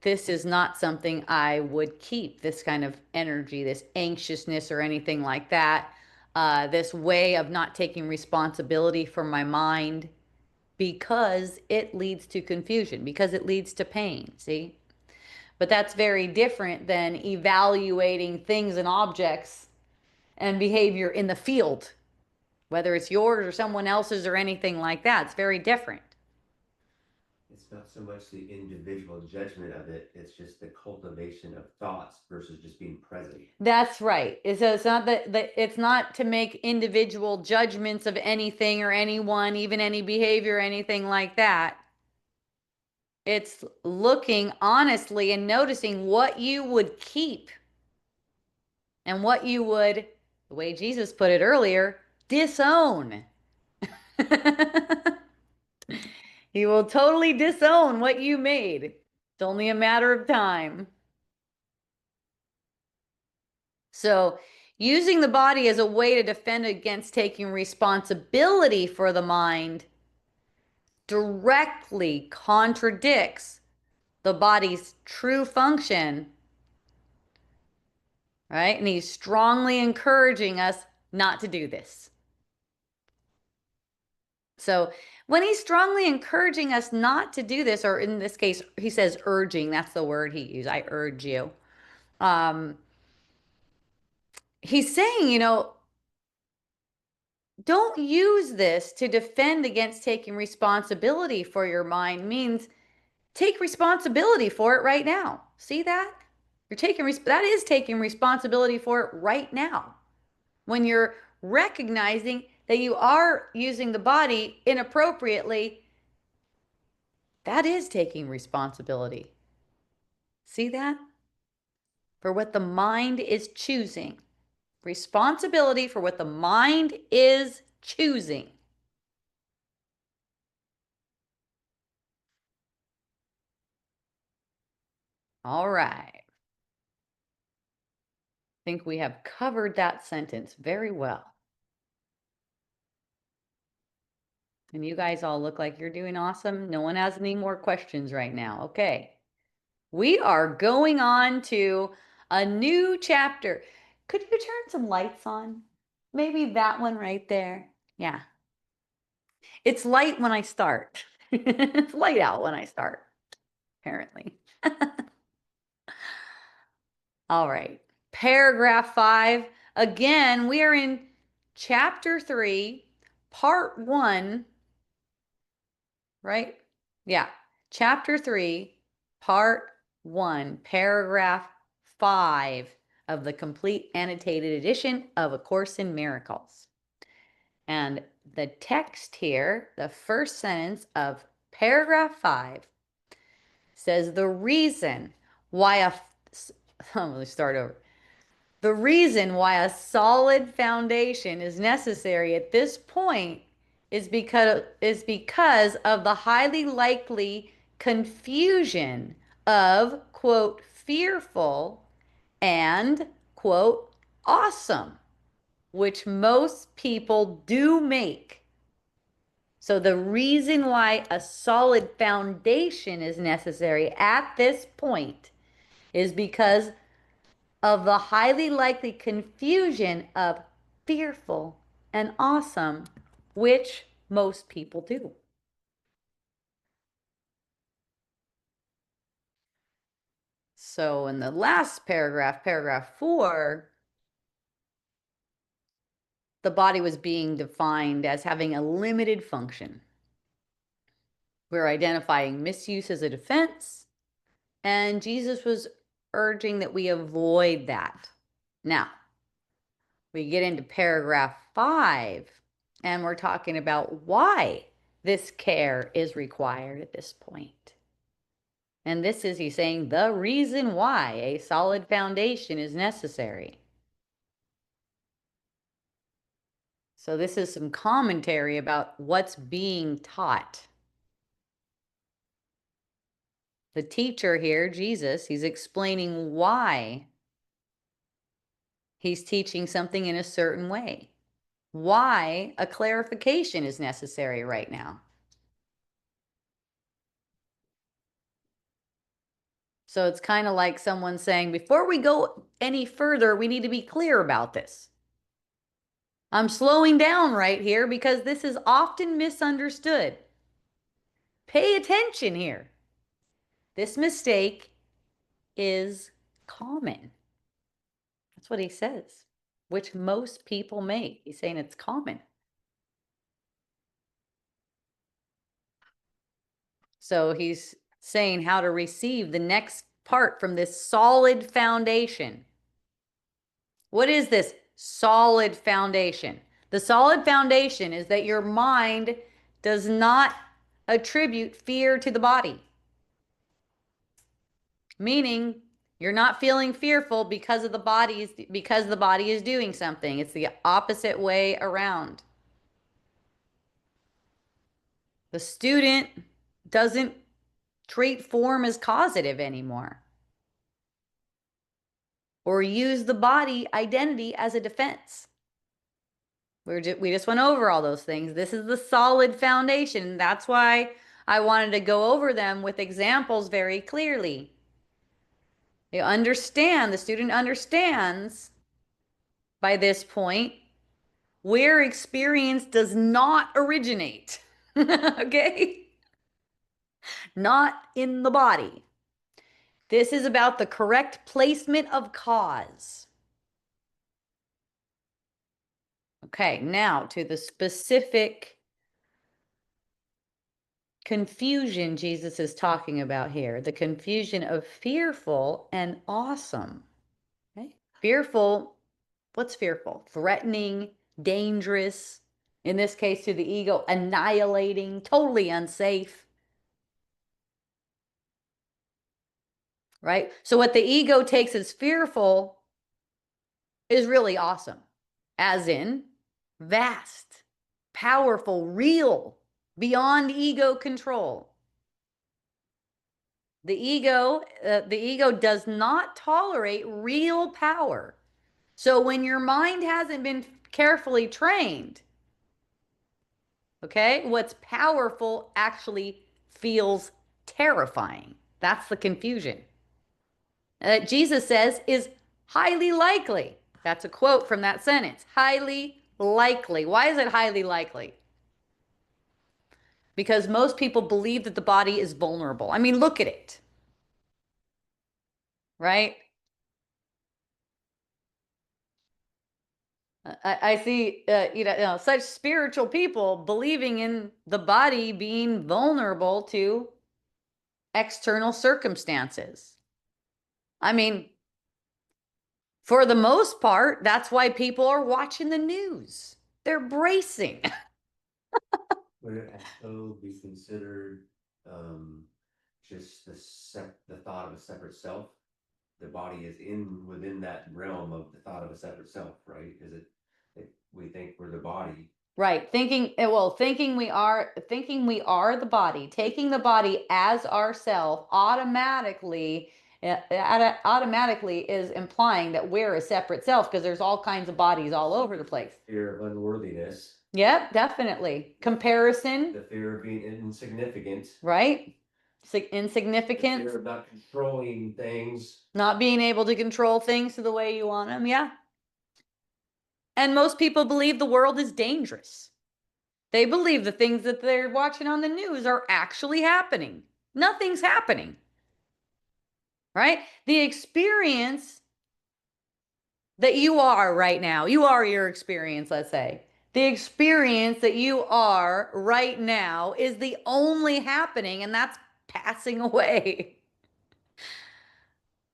this is not something I would keep, this kind of energy, this anxiousness or anything like that. This way of not taking responsibility for my mind because it leads to confusion, because it leads to pain. See? But that's very different than evaluating things and objects and behavior in the field, whether it's yours or someone else's or anything like that. It's very different. It's not so much the individual judgment of it, it's just the cultivation of thoughts versus just being present. That's right. It's not that it's not to make individual judgments of anything or anyone, even any behavior or anything like that. It's looking honestly and noticing what you would keep and what you would, the way Jesus put it earlier, disown. He will totally disown what you made. It's only a matter of time. So, using the body as a way to defend against taking responsibility for the mind directly contradicts the body's true function, right? And he's strongly encouraging us not to do this. So, when he's strongly encouraging us not to do this, or in this case, he says urging, that's the word he used, I urge you. Um, he's saying, don't use this to defend against taking responsibility for your mind means take responsibility for it right now. See that? That is taking responsibility for it right now. When you're recognizing that you are using the body inappropriately, that is taking responsibility. See that? For what the mind is choosing. Responsibility for what the mind is choosing. All right. I think we have covered that sentence very well. And you guys all look like you're doing awesome. No one has any more questions right now. Okay. We are going on to a new chapter. Could you turn some lights on? Maybe that one right there. Yeah. It's light when I start. It's light out when I start, apparently. All right. Paragraph 5. Again, we are in chapter 3, part 1, right? Yeah. Chapter 3, part 1, paragraph 5 of the complete annotated edition of A Course in Miracles. And the text here, the first sentence of paragraph 5 says the reason why let me start over. The reason why a solid foundation is necessary at this point is because of the highly likely confusion of quote fearful and quote awesome, which most people do make. So the reason why a solid foundation is necessary at this point is because of the highly likely confusion of fearful and awesome, which most people do. So in the last paragraph, paragraph 4, the body was being defined as having a limited function. We're identifying misuse as a defense, and Jesus was urging that we avoid that. Now, we get into paragraph 5, and we're talking about why this care is required at this point. And this is, he's saying, the reason why a solid foundation is necessary. So this is some commentary about what's being taught. The teacher here, Jesus, he's explaining why he's teaching something in a certain way, why a clarification is necessary right now. So it's kind of like someone saying, before we go any further, we need to be clear about this. I'm slowing down right here because this is often misunderstood. Pay attention here. This mistake is common. That's what he says, which most people make. He's saying it's common. So he's saying how to receive the next part from this solid foundation. What is this solid foundation? The solid foundation is that your mind does not attribute fear to the body, meaning you're not feeling fearful because the body is doing something. It's the opposite way around. The student doesn't treat form as causative anymore or use the body identity as a defense. We just went over all those things. This is the solid foundation. That's why I wanted to go over them with examples very clearly. The student understands by this point where experience does not originate. Okay? Not in the body. This is about the correct placement of cause. Okay, now to the specific confusion Jesus is talking about here, the confusion of fearful and awesome. Okay? Fearful, what's fearful? Threatening, dangerous, in this case to the ego, annihilating, totally unsafe. Right? So what the ego takes as fearful is really awesome, as in vast, powerful, real, beyond ego control. The ego does not tolerate real power. So when your mind hasn't been carefully trained, okay, what's powerful actually feels terrifying. That's the confusion. That Jesus says is highly likely. That's a quote from that sentence. Highly likely. Why is it highly likely? Because most people believe that the body is vulnerable. I mean, look at it, right? I see, such spiritual people believing in the body being vulnerable to external circumstances. I mean, for the most part, that's why people are watching the news. They're bracing. Would it also be considered just the thought of a separate self? the body is in within that realm of the thought of a separate self, right? Is it we think we're the body. Right. Thinking we are the body, taking the body as ourself automatically is implying that we're a separate self because there's all kinds of bodies all over the place. Fear of unworthiness. Yep, definitely. Comparison, The fear of being insignificant. right? The Insignificance, fear of not controlling things. not being able to control things to the way you want them. Yeah. And most people believe the world is dangerous. They believe the things that they're watching on the news are actually happening. Nothing's happening, right? The experience that you are right now, you are your experience, let's say. The experience that you are right now is the only happening, and that's passing away.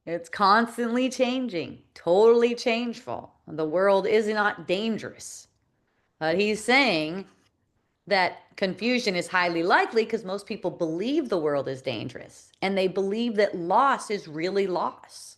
It's constantly changing, totally changeful. The world is not dangerous. But he's saying that confusion is highly likely because most people believe the world is dangerous and they believe that loss is really loss.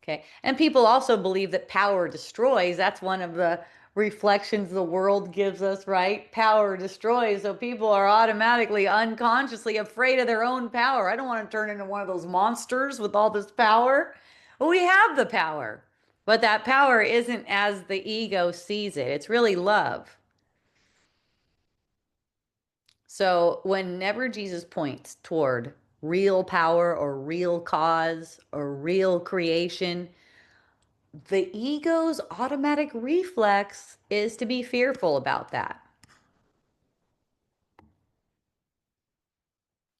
Okay. And people also believe that power destroys. That's one of the reflections the world gives us, right? Power destroys. So people are automatically, unconsciously afraid of their own power. I don't want to turn into one of those monsters with all this power. Well, we have the power, but that power isn't as the ego sees it. It's really love. So whenever Jesus points toward real power or real cause or real creation, the ego's automatic reflex is to be fearful about that.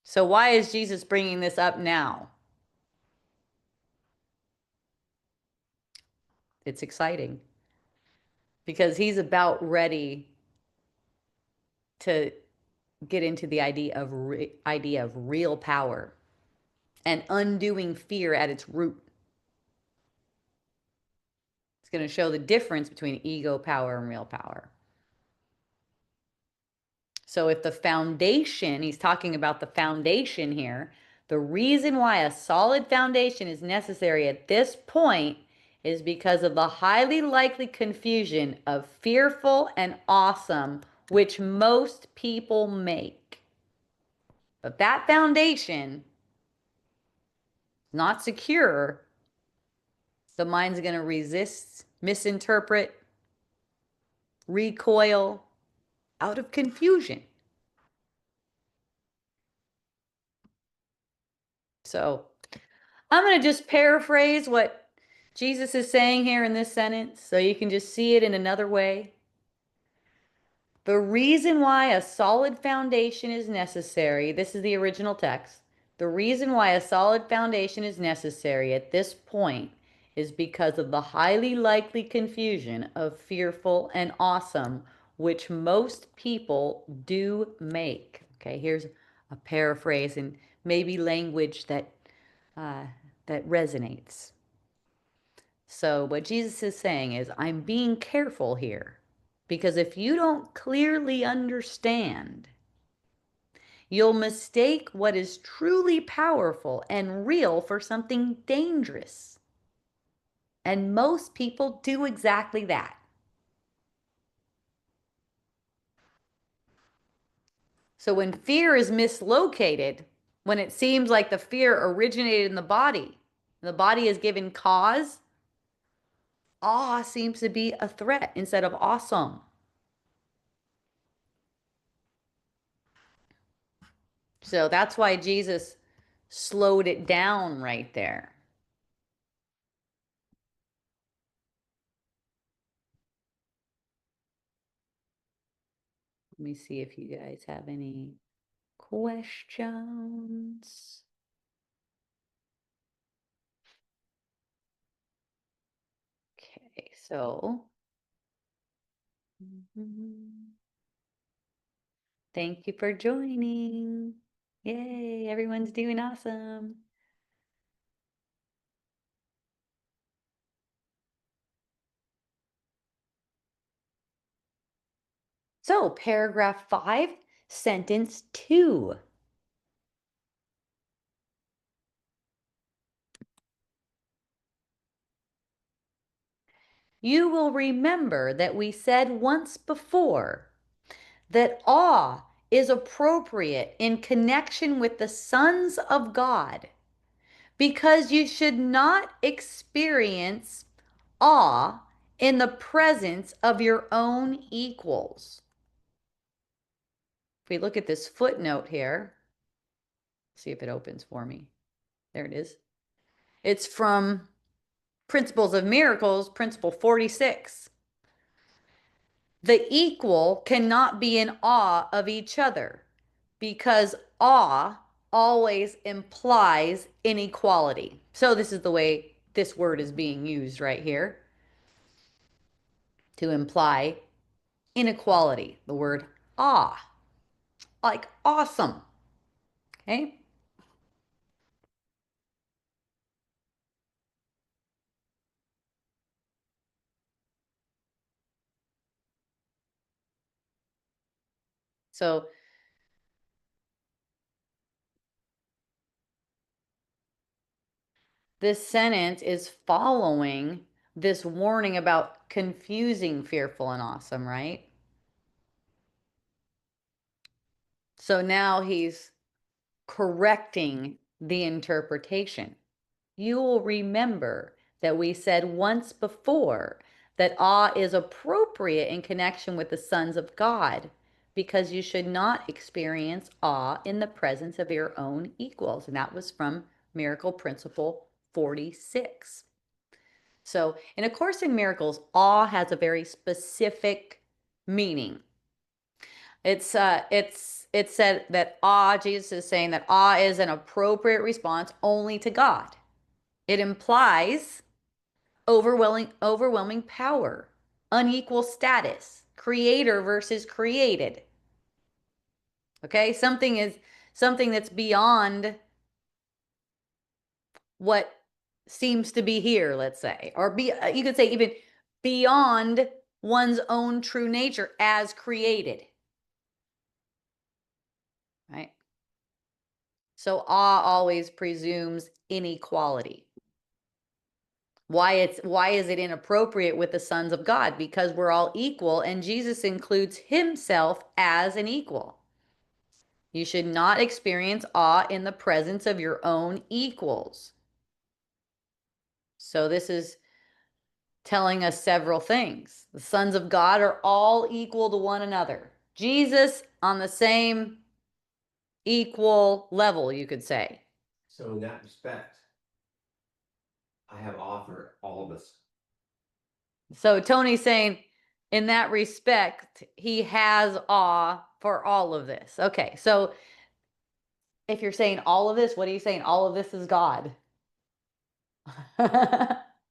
So why is Jesus bringing this up now? It's exciting because he's about ready to get into the idea of real power and undoing fear at its root. It's going to show the difference between ego power and real power. So if the foundation, he's talking about the foundation here, the reason why a solid foundation is necessary at this point is because of the highly likely confusion of fearful and awesome, which most people make. But that foundation is not secure. The mind's going to resist, misinterpret, recoil out of confusion. So I'm going to just paraphrase what Jesus is saying here in this sentence so you can just see it in another way. The reason why a solid foundation is necessary, this is the original text. The reason why a solid foundation is necessary at this point is because of the highly likely confusion of fearful and awesome, which most people do make. Okay, here's a paraphrase and maybe language uh, that resonates. So, what Jesus is saying is, I'm being careful here because if you don't clearly understand, you'll mistake what is truly powerful and real for something dangerous. And most people do exactly that. So, when fear is mislocated, when it seems like the fear originated in the body is given cause, awe seems to be a threat instead of awesome. So that's why Jesus slowed it down right there. Let me see if you guys have any questions. Okay, so thank you for joining. Yay, everyone's doing awesome. So, paragraph 5, sentence 2. You will remember that we said once before that awe is appropriate in connection with the sons of God because you should not experience awe in the presence of your own equals. If we look at this footnote here, see if it opens for me. There it is. It's from Principles of Miracles, Principle 46. The equal cannot be in awe of each other because awe always implies inequality. So this is the way this word is being used right here to imply inequality. The word awe, like awesome. Okay. So this sentence is following this warning about confusing fearful and awesome, right? So now he's correcting the interpretation. You will remember that we said once before that awe is appropriate in connection with the sons of God because you should not experience awe in the presence of your own equals. And that was from Miracle Principle 46. So, in A Course in Miracles, awe has a very specific meaning. It said that awe, Jesus is saying that awe is an appropriate response only to God. It implies overwhelming power, unequal status, creator versus created. Okay? Something that's beyond what seems to be here, let's say, or you could say even beyond one's own true nature as created. Right? So awe always presumes inequality. Why is it inappropriate with the sons of God? Because we're all equal and Jesus includes himself as an equal. You should not experience awe in the presence of your own equals. So this is telling us several things. The sons of God are all equal to one another. Jesus on the same equal level, you could say. So in that respect, I have awe for all of us. So Tony's saying, in that respect, he has awe for all of this. Okay, so if you're saying all of this, what are you saying? All of this is God.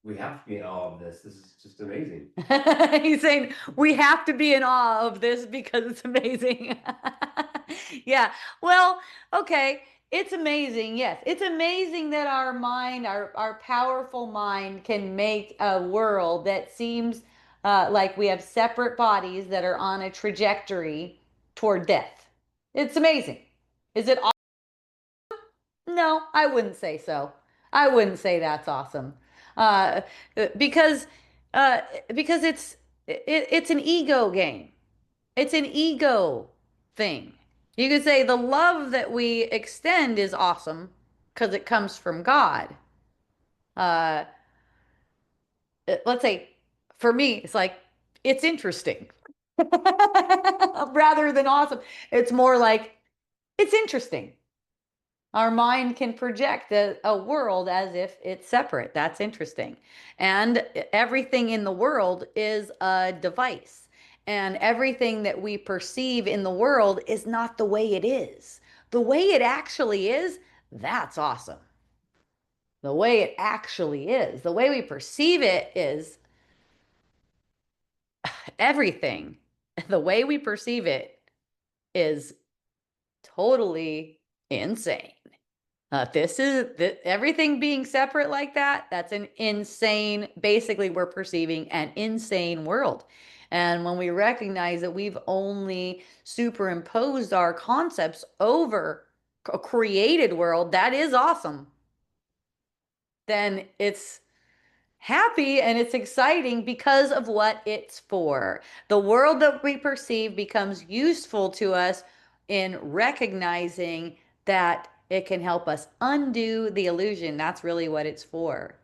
We have to be in awe of this. This is just amazing. He's saying we have to be in awe of this because it's amazing. Yeah. Well, okay. It's amazing. Yes. It's amazing that our mind, our powerful mind can make a world that seems like we have separate bodies that are on a trajectory toward death. It's amazing. Is it awesome? No, I wouldn't say so. I wouldn't say that's awesome. Uh, because uh, because it's an ego game. It's an ego thing. You could say the love that we extend is awesome because it comes from God. Uh, let's say for me, it's like it's interesting rather than awesome. It's more like it's interesting. Our mind can project a world as if it's separate. That's interesting. And everything in the world is a device. And everything that we perceive in the world is not the way it is. The way it actually is, that's awesome. The way it actually is, the way we perceive it is everything. The way we perceive it is totally insane. Everything being separate like that. That's an insane, basically, we're perceiving an insane world. And when we recognize that we've only superimposed our concepts over a created world, that is awesome. Then happy and it's exciting because of what it's for. The world that we perceive becomes useful to us in recognizing that it can help us undo the illusion. That's really what it's for.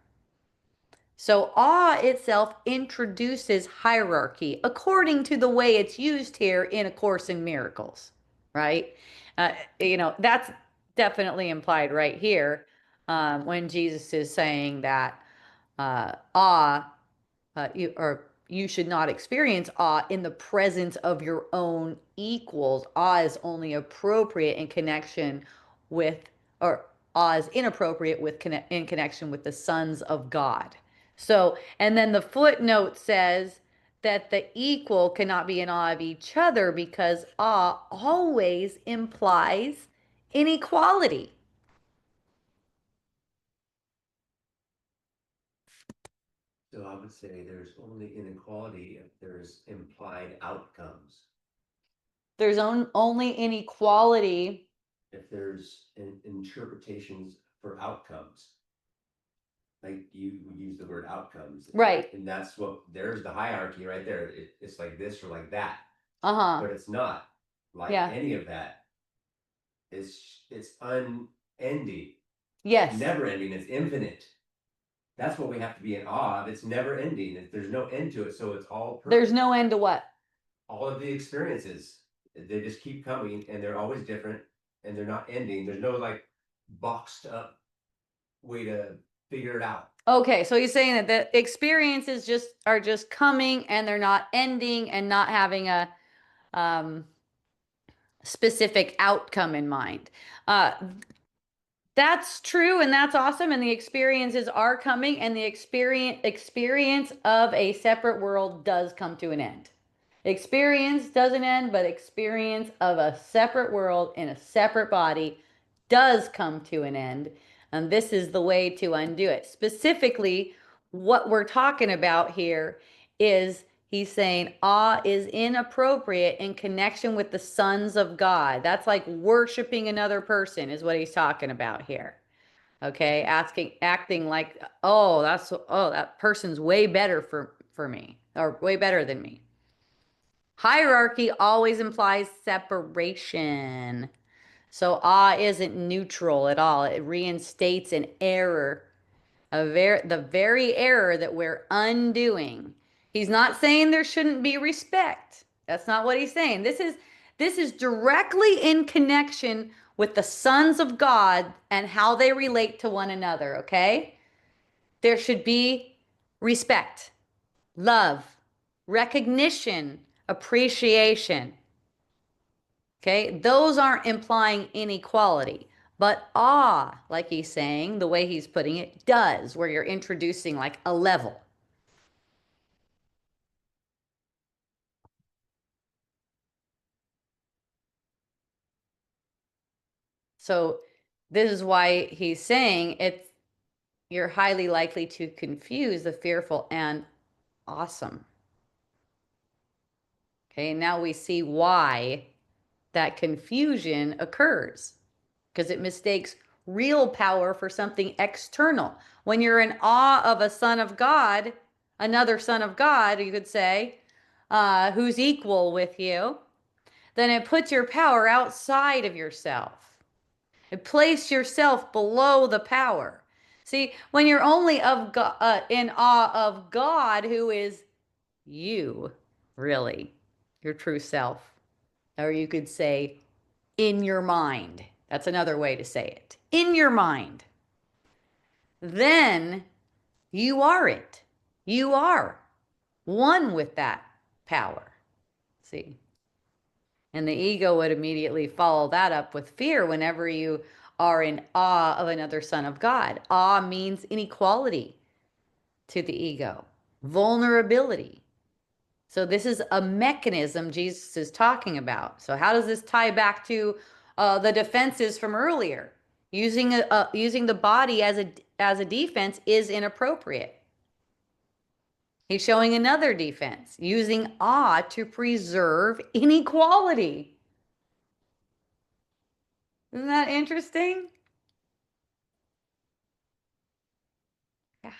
So awe itself introduces hierarchy according to the way it's used here in A Course in Miracles, right? That's definitely implied right here when Jesus is saying that awe you should not experience awe in the presence of your own equals. Awe is only appropriate in connection with, or awe is inappropriate in connection with the sons of God. So, and then the footnote says that the equal cannot be in awe of each other because awe always implies inequality. So I would say there's only inequality if there's implied outcomes. There's only inequality. If there's interpretations for outcomes, like you use the word outcomes, Right. and that's what there's the hierarchy right there. It's like this or like that, Uh-huh. but it's not like Yeah. any of that. It's unending, Yes. never ending. It's infinite. That's what we have to be in awe of. It's never ending. There's no end to it, so it's all There's perfect. no end to what? All of the experiences, they just keep coming, and they're always different, and they're not ending. There's no like boxed up way to figure it out. Okay, so he's saying that the experiences just are just coming and they're not ending and not having a um, specific outcome in mind. Uh, that's true and that's awesome. And the experiences are coming, and the experience of a separate world does come to an end. Experience doesn't end, but experience of a separate world in a separate body does come to an end. And this is the way to undo it. Specifically, what we're talking about here is he's saying awe is inappropriate in connection with the sons of God. That's like worshiping another person, is what he's talking about here. Okay, acting like, that person's way better for me, or way better than me. Hierarchy always implies separation. So awe isn't neutral at all. It reinstates an error, the very error that we're undoing. He's not saying there shouldn't be respect. That's not what he's saying. This is directly in connection with the sons of God and how they relate to one another, okay? There should be respect, love, recognition, appreciation. Okay, those aren't implying inequality, but awe, like he's saying, the way he's putting it, does, where you're introducing like a level. So this is why he's saying you're highly likely to confuse the fearful and awesome. Okay, now we see why that confusion occurs, because it mistakes real power for something external. When you're in awe of a son of God, another son of God, you could say, who's equal with you, then it puts your power outside of yourself. It placed yourself below the power. See, when you're only in awe of God, who is you, really, your true self, or you could say in your mind. That's another way to say it. In your mind. Then you are it. You are one with that power. See? And the ego would immediately follow that up with fear whenever you are in awe of another son of God. Awe means inequality to the ego, vulnerability. So this is a mechanism Jesus is talking about. So how does this tie back to the defenses from earlier? Using the body as a defense is inappropriate. He's showing another defense, using awe to preserve inequality. Isn't that interesting? Yeah.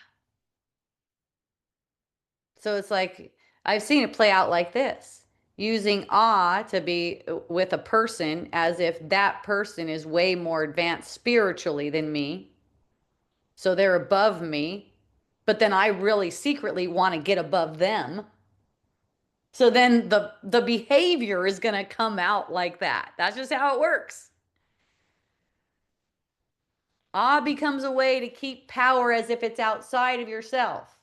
So it's like I've seen it play out like this. Using awe to be with a person as if that person is way more advanced spiritually than me. So they're above me, but then I really secretly want to get above them. So then the behavior is going to come out like that. That's just how it works. Awe becomes a way to keep power as if it's outside of yourself,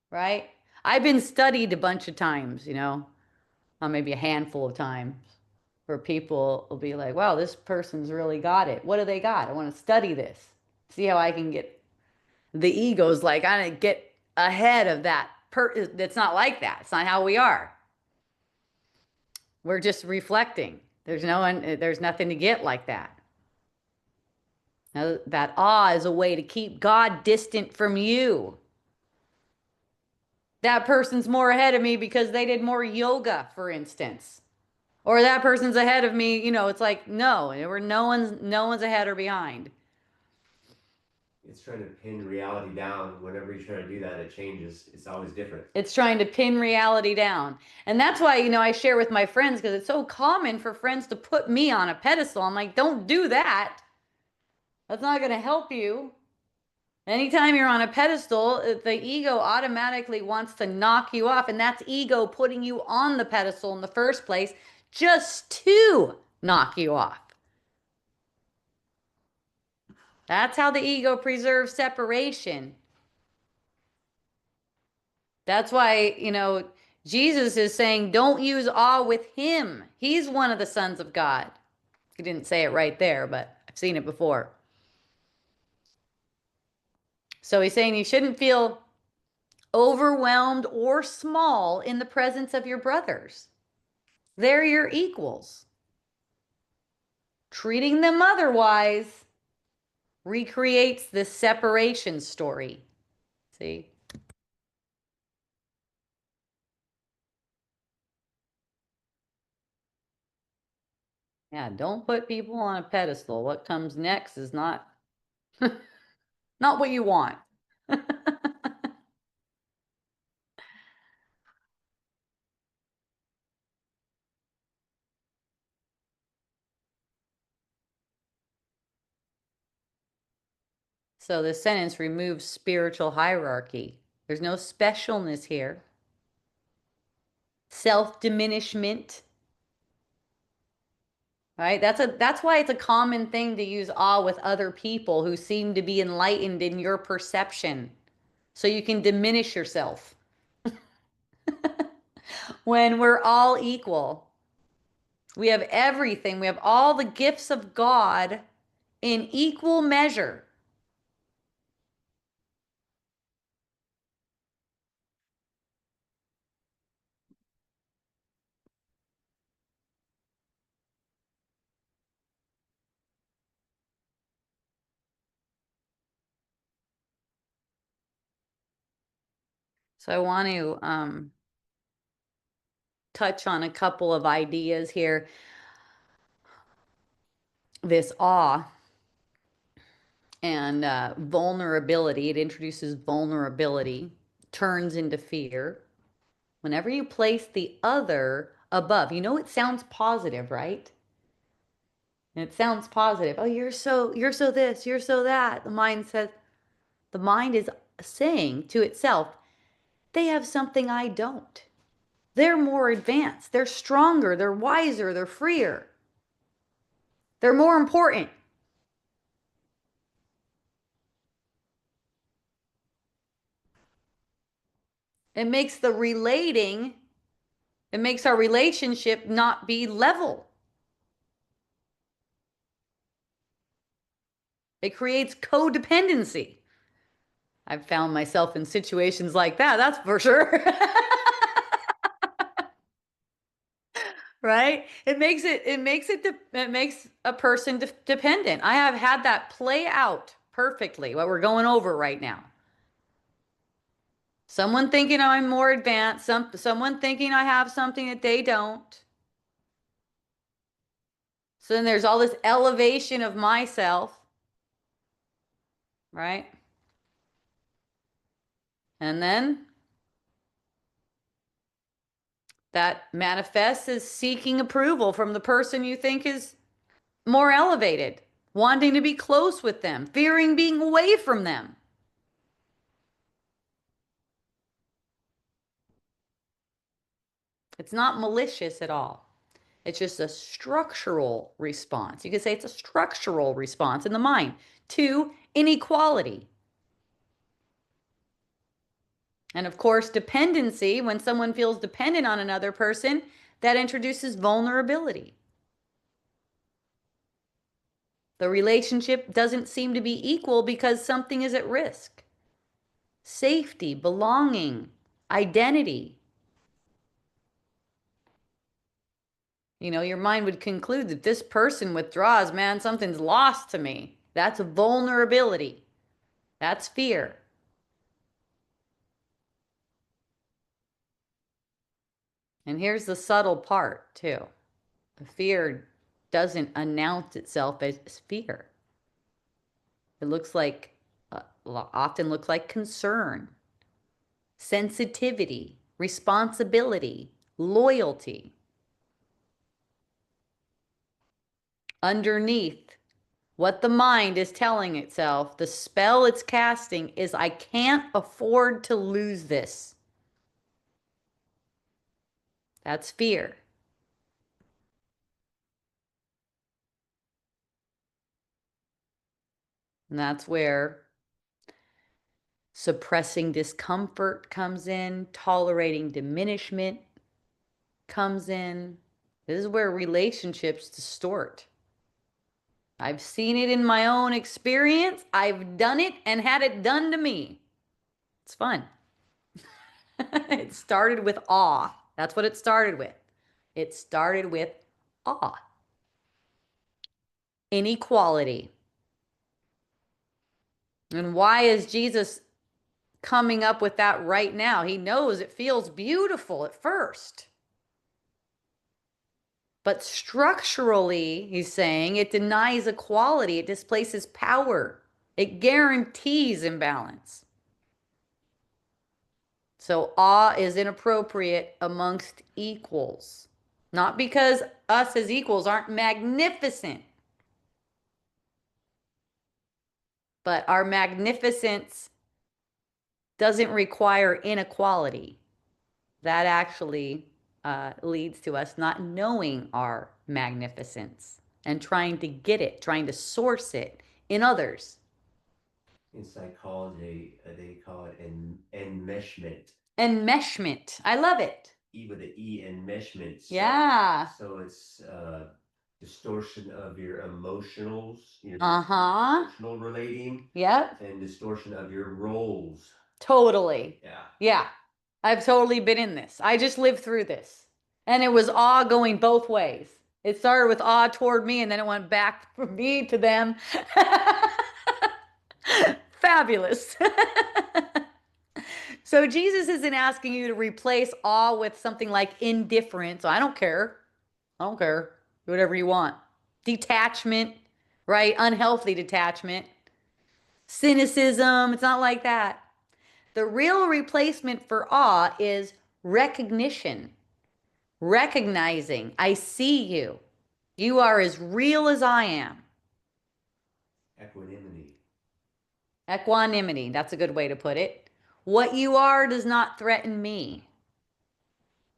right? I've been studied a bunch of times, maybe a handful of times, where people will be like, wow, this person's really got it. What do they got? I want to study this, see how I can get the ego's like, I get ahead of that. It's not like that. It's not how we are. We're just reflecting. There's nothing to get like that. Now, that awe is a way to keep God distant from you. That person's more ahead of me because they did more yoga, for instance. Or that person's ahead of me, it's like no, no one's ahead or behind. It's trying to pin reality down. Whenever you try to do that, it changes. It's always different. It's trying to pin reality down. And that's why, I share with my friends because it's so common for friends to put me on a pedestal. I'm like, don't do that. That's not going to help you. Anytime you're on a pedestal, the ego automatically wants to knock you off. And that's ego putting you on the pedestal in the first place just to knock you off. That's how the ego preserves separation. That's why, Jesus is saying, don't use awe with him. He's one of the sons of God. He didn't say it right there, but I've seen it before. So he's saying you shouldn't feel overwhelmed or small in the presence of your brothers. They're your equals. Treating them otherwise recreates this separation story. See? Yeah, don't put people on a pedestal. What comes next is not not what you want. So this sentence removes spiritual hierarchy. There's no specialness here. Self-diminishment, right? That's why it's a common thing to use awe with other people who seem to be enlightened in your perception. So you can diminish yourself when we're all equal. We have everything. We have all the gifts of God in equal measure. So I want to touch on a couple of ideas here. This awe and vulnerability, it introduces vulnerability, turns into fear. Whenever you place the other above, it sounds positive, right? It sounds positive. Oh, you're so this, you're so that. The mind is saying to itself, they have something I don't. They're more advanced, they're stronger, they're wiser, they're freer, they're more important. It makes the relating, it makes our relationship not be level. It creates codependency. I've found myself in situations like that, that's for sure. Right? It makes a person dependent. I have had that play out perfectly, what we're going over right now. Someone thinking I'm more advanced, someone thinking I have something that they don't. So then there's all this elevation of myself, right? And then That manifests as seeking approval from the person you think is more elevated, wanting to be close with them, fearing being away from them. It's not malicious at all. It's just a structural response. You could say it's a structural response in the mind to inequality. And of course, dependency, when someone feels dependent on another person, that introduces vulnerability. The relationship doesn't seem to be equal because something is at risk. Safety, belonging, identity. Your mind would conclude that this person withdraws, man, something's lost to me. That's vulnerability. That's fear. And here's the subtle part, too. The fear doesn't announce itself as fear. It often looks like concern, sensitivity, responsibility, loyalty. Underneath what the mind is telling itself, the spell it's casting is, I can't afford to lose this. That's fear. And that's where suppressing discomfort comes in, tolerating diminishment comes in. This is where relationships distort. I've seen it in my own experience. I've done it and had it done to me. It's fun. It started with awe. That's what it started with. It started with awe, inequality. And why is Jesus coming up with that right now? He knows it feels beautiful at first. But structurally, he's saying, it denies equality, it displaces power, it guarantees imbalance. So awe is inappropriate amongst equals. Not because us as equals aren't magnificent, but our magnificence doesn't require inequality. That actually leads to us not knowing our magnificence and trying to get it, trying to source it in others. In psychology, they call it enmeshment. Enmeshment. I love it. E with the E, enmeshment. Yeah. So it's distortion of your emotionals, your Uh-huh. emotional relating, Yep. and distortion of your roles. Totally. Yeah. Yeah. I've totally been in this. I just lived through this. And it was awe going both ways. It started with awe toward me, and then it went back from me to them. Fabulous. So Jesus isn't asking you to replace awe with something like indifference. I don't care. I don't care. Do whatever you want. Detachment, right? Unhealthy detachment. Cynicism. It's not like that. The real replacement for awe is recognition. Recognizing, I see you. You are as real as I am. Equanimity. Equanimity, that's a good way to put it. What you are does not threaten me.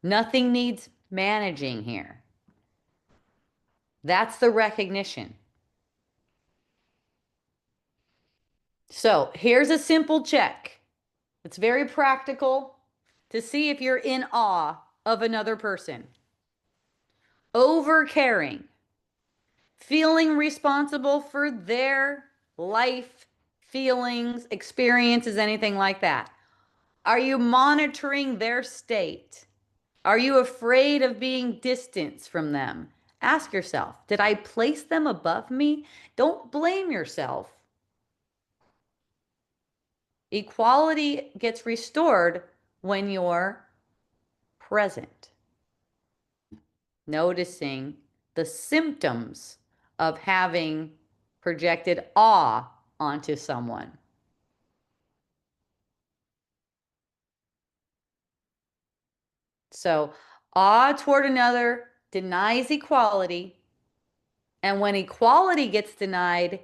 Nothing needs managing here. That's the recognition. So here's a simple check. It's very practical to see if you're in awe of another person. Over caring, feeling responsible for their life, feelings, experiences, anything like that. Are you monitoring their state? Are you afraid of being distanced from them? Ask yourself, did I place them above me? Don't blame yourself. Equality gets restored when you're present, noticing the symptoms of having projected awe onto someone. So Awe toward another denies equality. And when equality gets denied,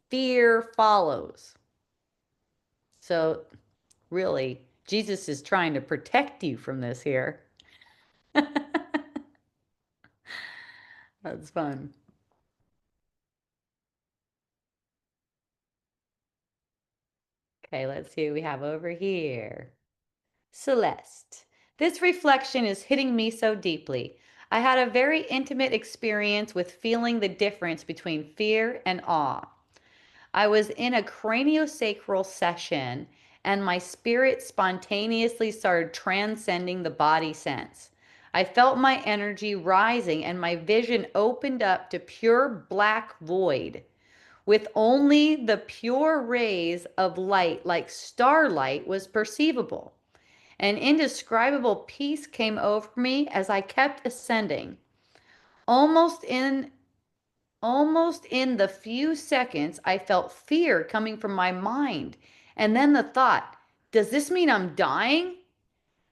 fear follows. So, really, Jesus is trying to protect you from this here. That's fun. Okay, let's see what we have over here. Celeste, this reflection is hitting me so deeply. I had a very intimate experience with feeling the difference between fear and awe. I was in a craniosacral session and my spirit spontaneously started transcending the body sense. I felt my energy rising and my vision opened up to pure black void with only the pure rays of light like starlight was perceivable. An indescribable peace came over me as I kept ascending. Almost in Almost in the few seconds, I felt fear coming from my mind. And then the thought, does this mean I'm dying?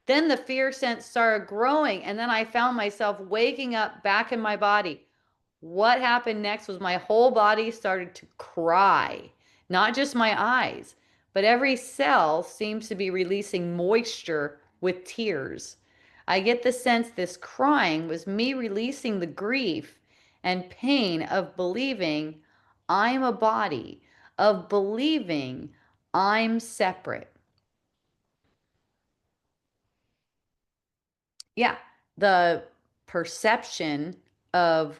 Then the fear sense started growing. And then I found myself waking up back in my body. What happened next was my whole body started to cry, not just my eyes, but every cell seems to be releasing moisture with tears. I get the sense this crying was me releasing the grief and pain of believing I'm a body, of believing I'm separate. Yeah, the perception of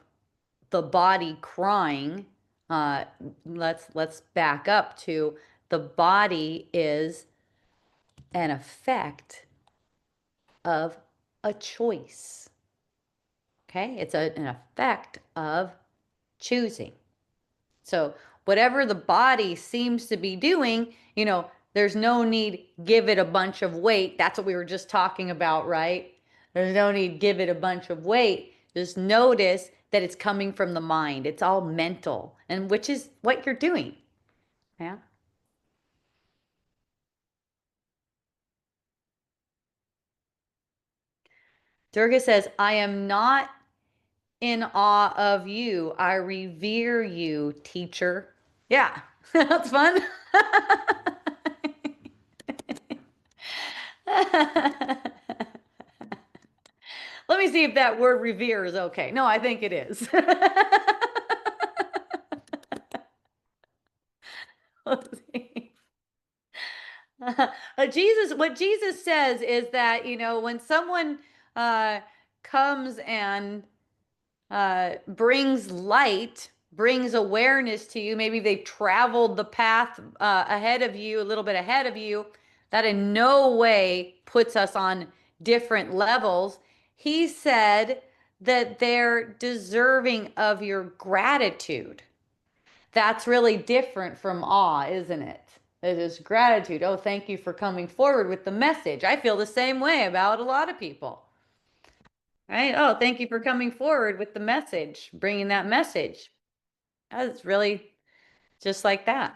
the body crying, uh, let's back up to the body is an effect of a choice. Okay, it's an effect of choosing. So whatever the body seems to be doing, there's no need give it a bunch of weight. That's what we were just talking about, right? There's no need give it a bunch of weight. Just notice that it's coming from the mind. It's all mental, and which is what you're doing. Yeah. Durga says, I am not in awe of you. I revere you, teacher. Yeah, that's fun. Let me see if that word revere is okay. No, I think it is. Let's see. What Jesus says is that, when someone uh, comes and brings light, brings awareness to you, maybe they've traveled the path ahead of you, a little bit ahead of you, that in no way puts us on different levels. He said that they're deserving of your gratitude. That's really different from awe, isn't it? It is gratitude. Oh, thank you for coming forward with the message. I feel the same way about a lot of people. Right? Oh, thank you for coming forward with the message, bringing that message. That's really just like that.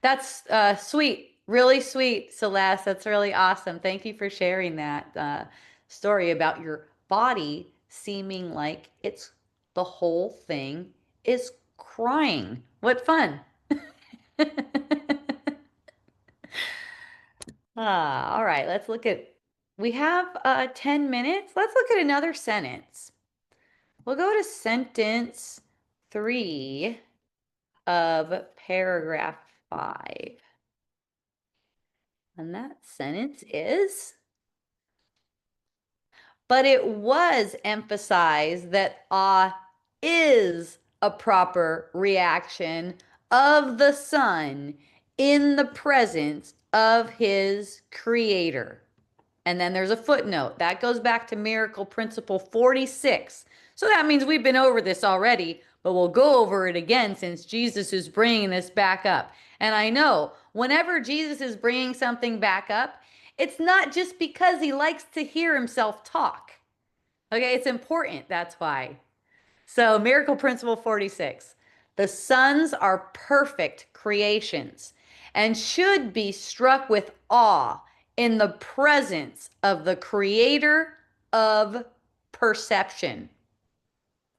That's sweet, really sweet, Celeste. That's really awesome. Thank you for sharing that story about your body seeming like it's the whole thing is crying. What fun. All right, we have 10 minutes. Let's look at another sentence. We'll go to sentence 3 of paragraph 5. And that sentence is, but it was emphasized that awe is a proper reaction of the Son in the presence of his Creator. And then there's a footnote that goes back to Miracle Principle 46. So that means we've been over this already, but we'll go over it again since Jesus is bringing this back up. And I know whenever Jesus is bringing something back up, it's not just because he likes to hear himself talk. Okay, it's important. That's why. So, Miracle Principle 46. The sons are perfect creations and should be struck with awe in the presence of the creator of perception,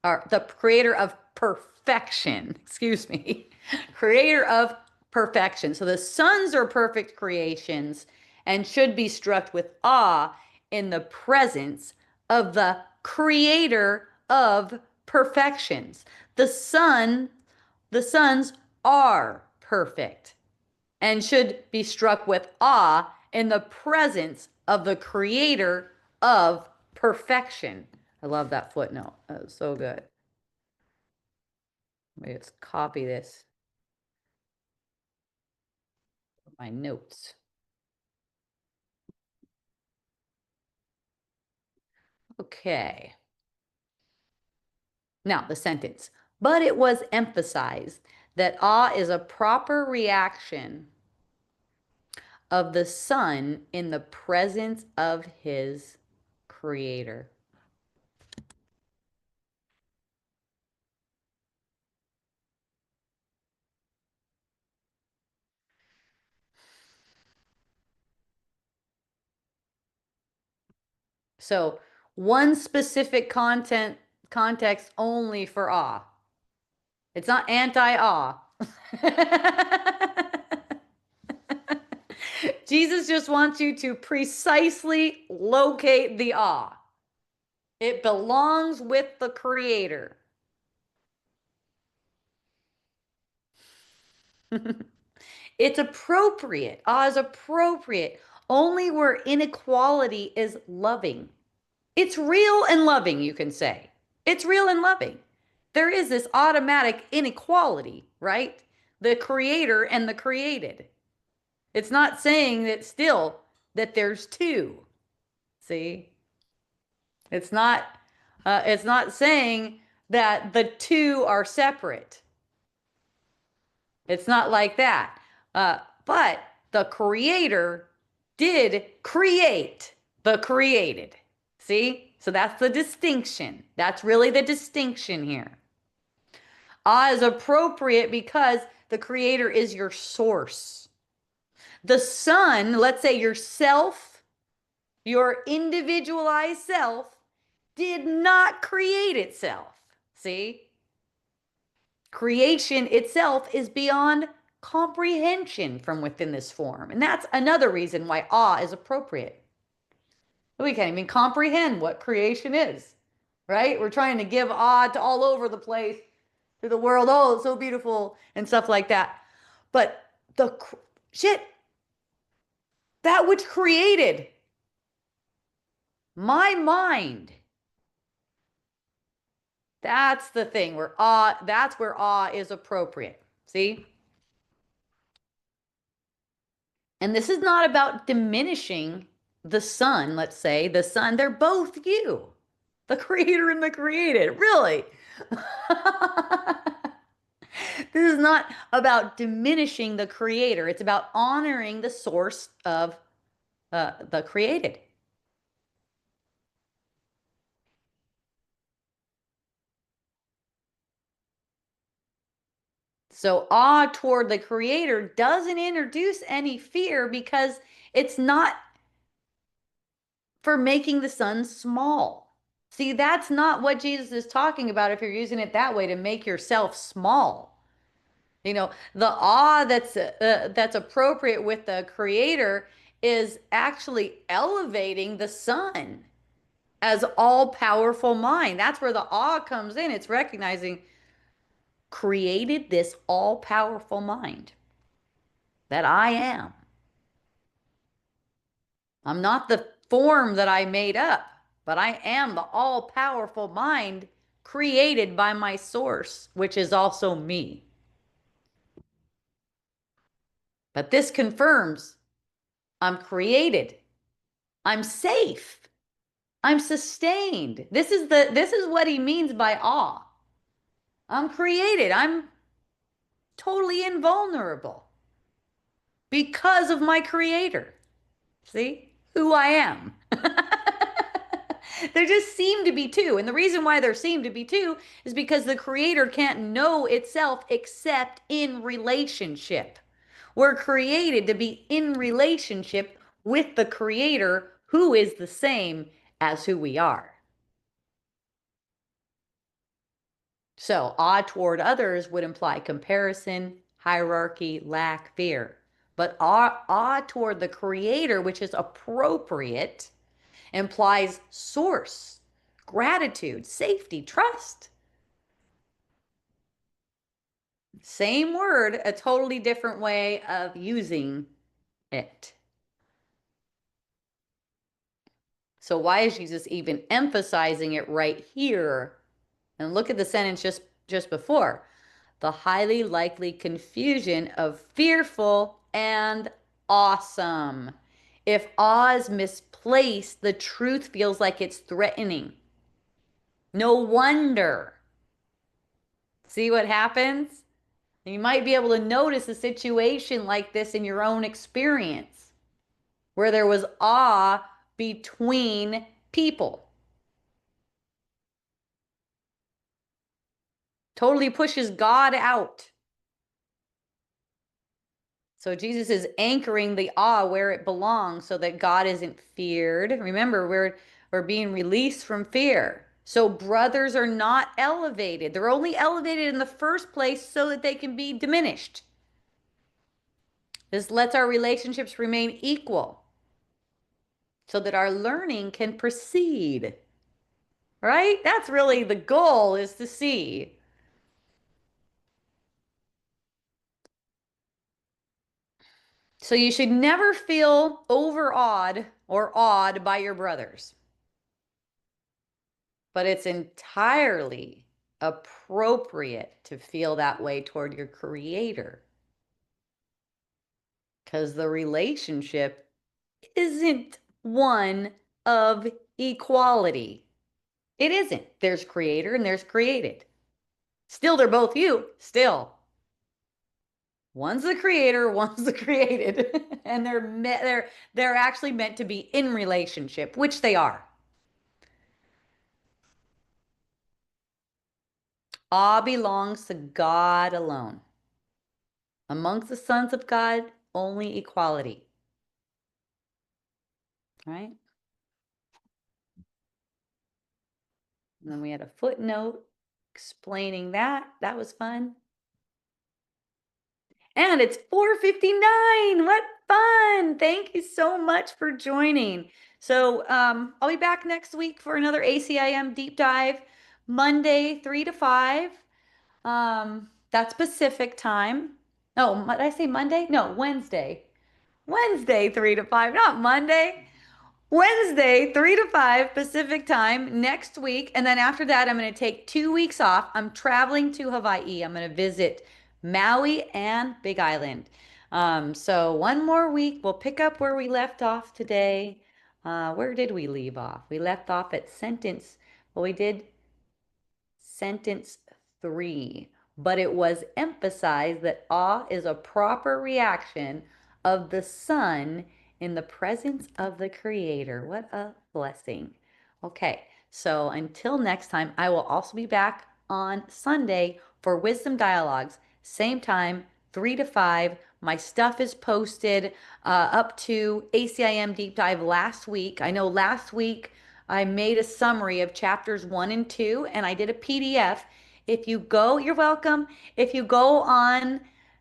or the creator of perfection, excuse me, creator of perfection. So the sons are perfect creations and should be struck with awe in the presence of the creator of perfections. The son, the sons are perfect and should be struck with awe in the presence of the creator of perfection. I love that footnote. That was so good. Let me just copy this. My notes. Okay. Now, the sentence. But it was emphasized that awe is a proper reaction of the Son in the presence of his Creator. So, one specific context only for awe. It's not anti-awe. Jesus just wants you to precisely locate the awe. It belongs with the Creator. It's appropriate. Awe is appropriate only where inequality is loving. It's real and loving, you can say. It's real and loving. There is this automatic inequality, right? The creator and the created. It's not saying that still that there's two. See? It's not saying that the two are separate. It's not like that. But the creator did create the created. See? So that's the distinction. That's really the distinction here. Awe is appropriate because the creator is your source. The son, let's say yourself, your individualized self, did not create itself. See? Creation itself is beyond comprehension from within this form. And that's another reason why awe is appropriate. We can't even comprehend what creation is, right? We're trying to give awe to all over the place, to the world. Oh, it's so beautiful and stuff like that. But the shit, that which created my mind, that's the thing where that's where awe is appropriate. See? And this is not about diminishing the son, let's say, the son, they're both you, the creator and the created, really. This is not about diminishing the creator. It's about honoring the source of the created. So awe toward the creator doesn't introduce any fear because it's not for making the sun small. See, that's not what Jesus is talking about if you're using it that way to make yourself small. You know, the awe that's appropriate with the creator is actually elevating the sun as all-powerful mind. That's where the awe comes in. It's recognizing created this all-powerful mind that I am. I'm not the form that I made up, but I am the all-powerful mind created by my source, which is also me. But this confirms I'm created. I'm safe. I'm sustained. This is what he means by awe. I'm created. I'm totally invulnerable because of my creator. See who I am. There just seem to be two. And the reason why there seem to be two is because the creator can't know itself except in relationship. We're created to be in relationship with the creator who is the same as who we are. So, awe toward others would imply comparison, hierarchy, lack, fear. But awe toward the creator, which is appropriate, implies source, gratitude, safety, trust. Same word, a totally different way of using it. So why is Jesus even emphasizing it right here? And look at the sentence just before. The highly likely confusion of fearful and awesome. If awe is misplaced, the truth feels like it's threatening. No wonder. See what happens? You might be able to notice a situation like this in your own experience where there was awe between people. Totally pushes God out. So Jesus is anchoring the awe where it belongs so that God isn't feared. Remember, we're being released from fear. So brothers are not elevated. They're only elevated in the first place so that they can be diminished. This lets our relationships remain equal so that our learning can proceed. Right? That's really the goal, is to see. So you should never feel overawed or awed by your brothers. But it's entirely appropriate to feel that way toward your creator because the relationship isn't one of equality. It isn't. There's creator and there's created. Still, they're both you. Still, one's the creator, one's the created, and they're actually meant to be in relationship, which they are. Awe belongs to God alone. Amongst the sons of God, only equality. Right? And then we had a footnote explaining that. That was fun. And it's 4:59. What fun. Thank you so much for joining. So I'll be back next week for another ACIM deep dive, Monday, 3 to 5. That's Pacific time. Oh, did I say Monday? No, Wednesday. Wednesday, 3 to 5, not Monday. Wednesday, 3 to 5 Pacific time next week. And then after that, I'm going to take 2 weeks off. I'm traveling to Hawaii. I'm going to visit Maui and Big Island. So one more week. We'll pick up where we left off today. Where did we leave off? We left off at sentence. Well, we did sentence 3, but it was emphasized that awe is a proper reaction of the Son in the presence of the Creator. What a blessing. Okay, so until next time, I will also be back on Sunday for Wisdom Dialogues, same time, 3 to 5. My stuff is posted up to ACIM Deep Dive last week. I know last week I made a summary of chapters 1 and 2, and I did a PDF. If you go, you're welcome. If you go on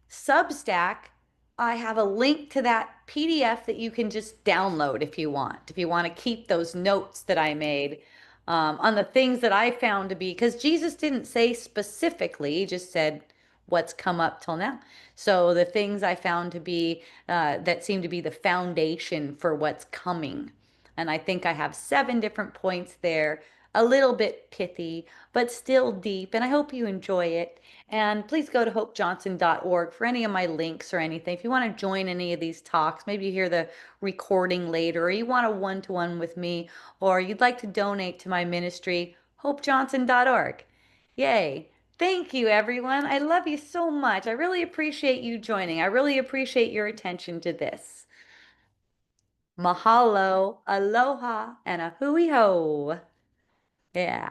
Substack, I have a link to that PDF that you can just download if you want. If you want to keep those notes that I made on the things that I found to be, because Jesus didn't say specifically, he just said what's come up till now. So the things I found to be that seem to be the foundation for what's coming. And I think I have 7 different points there, a little bit pithy, but still deep. And I hope you enjoy it. And please go to hopejohnson.org for any of my links or anything. If you want to join any of these talks, maybe you hear the recording later, or you want a one-to-one with me, or you'd like to donate to my ministry, hopejohnson.org. Yay. Thank you, everyone. I love you so much. I really appreciate you joining. I really appreciate your attention to this. Mahalo, aloha, and a hui ho. Yeah.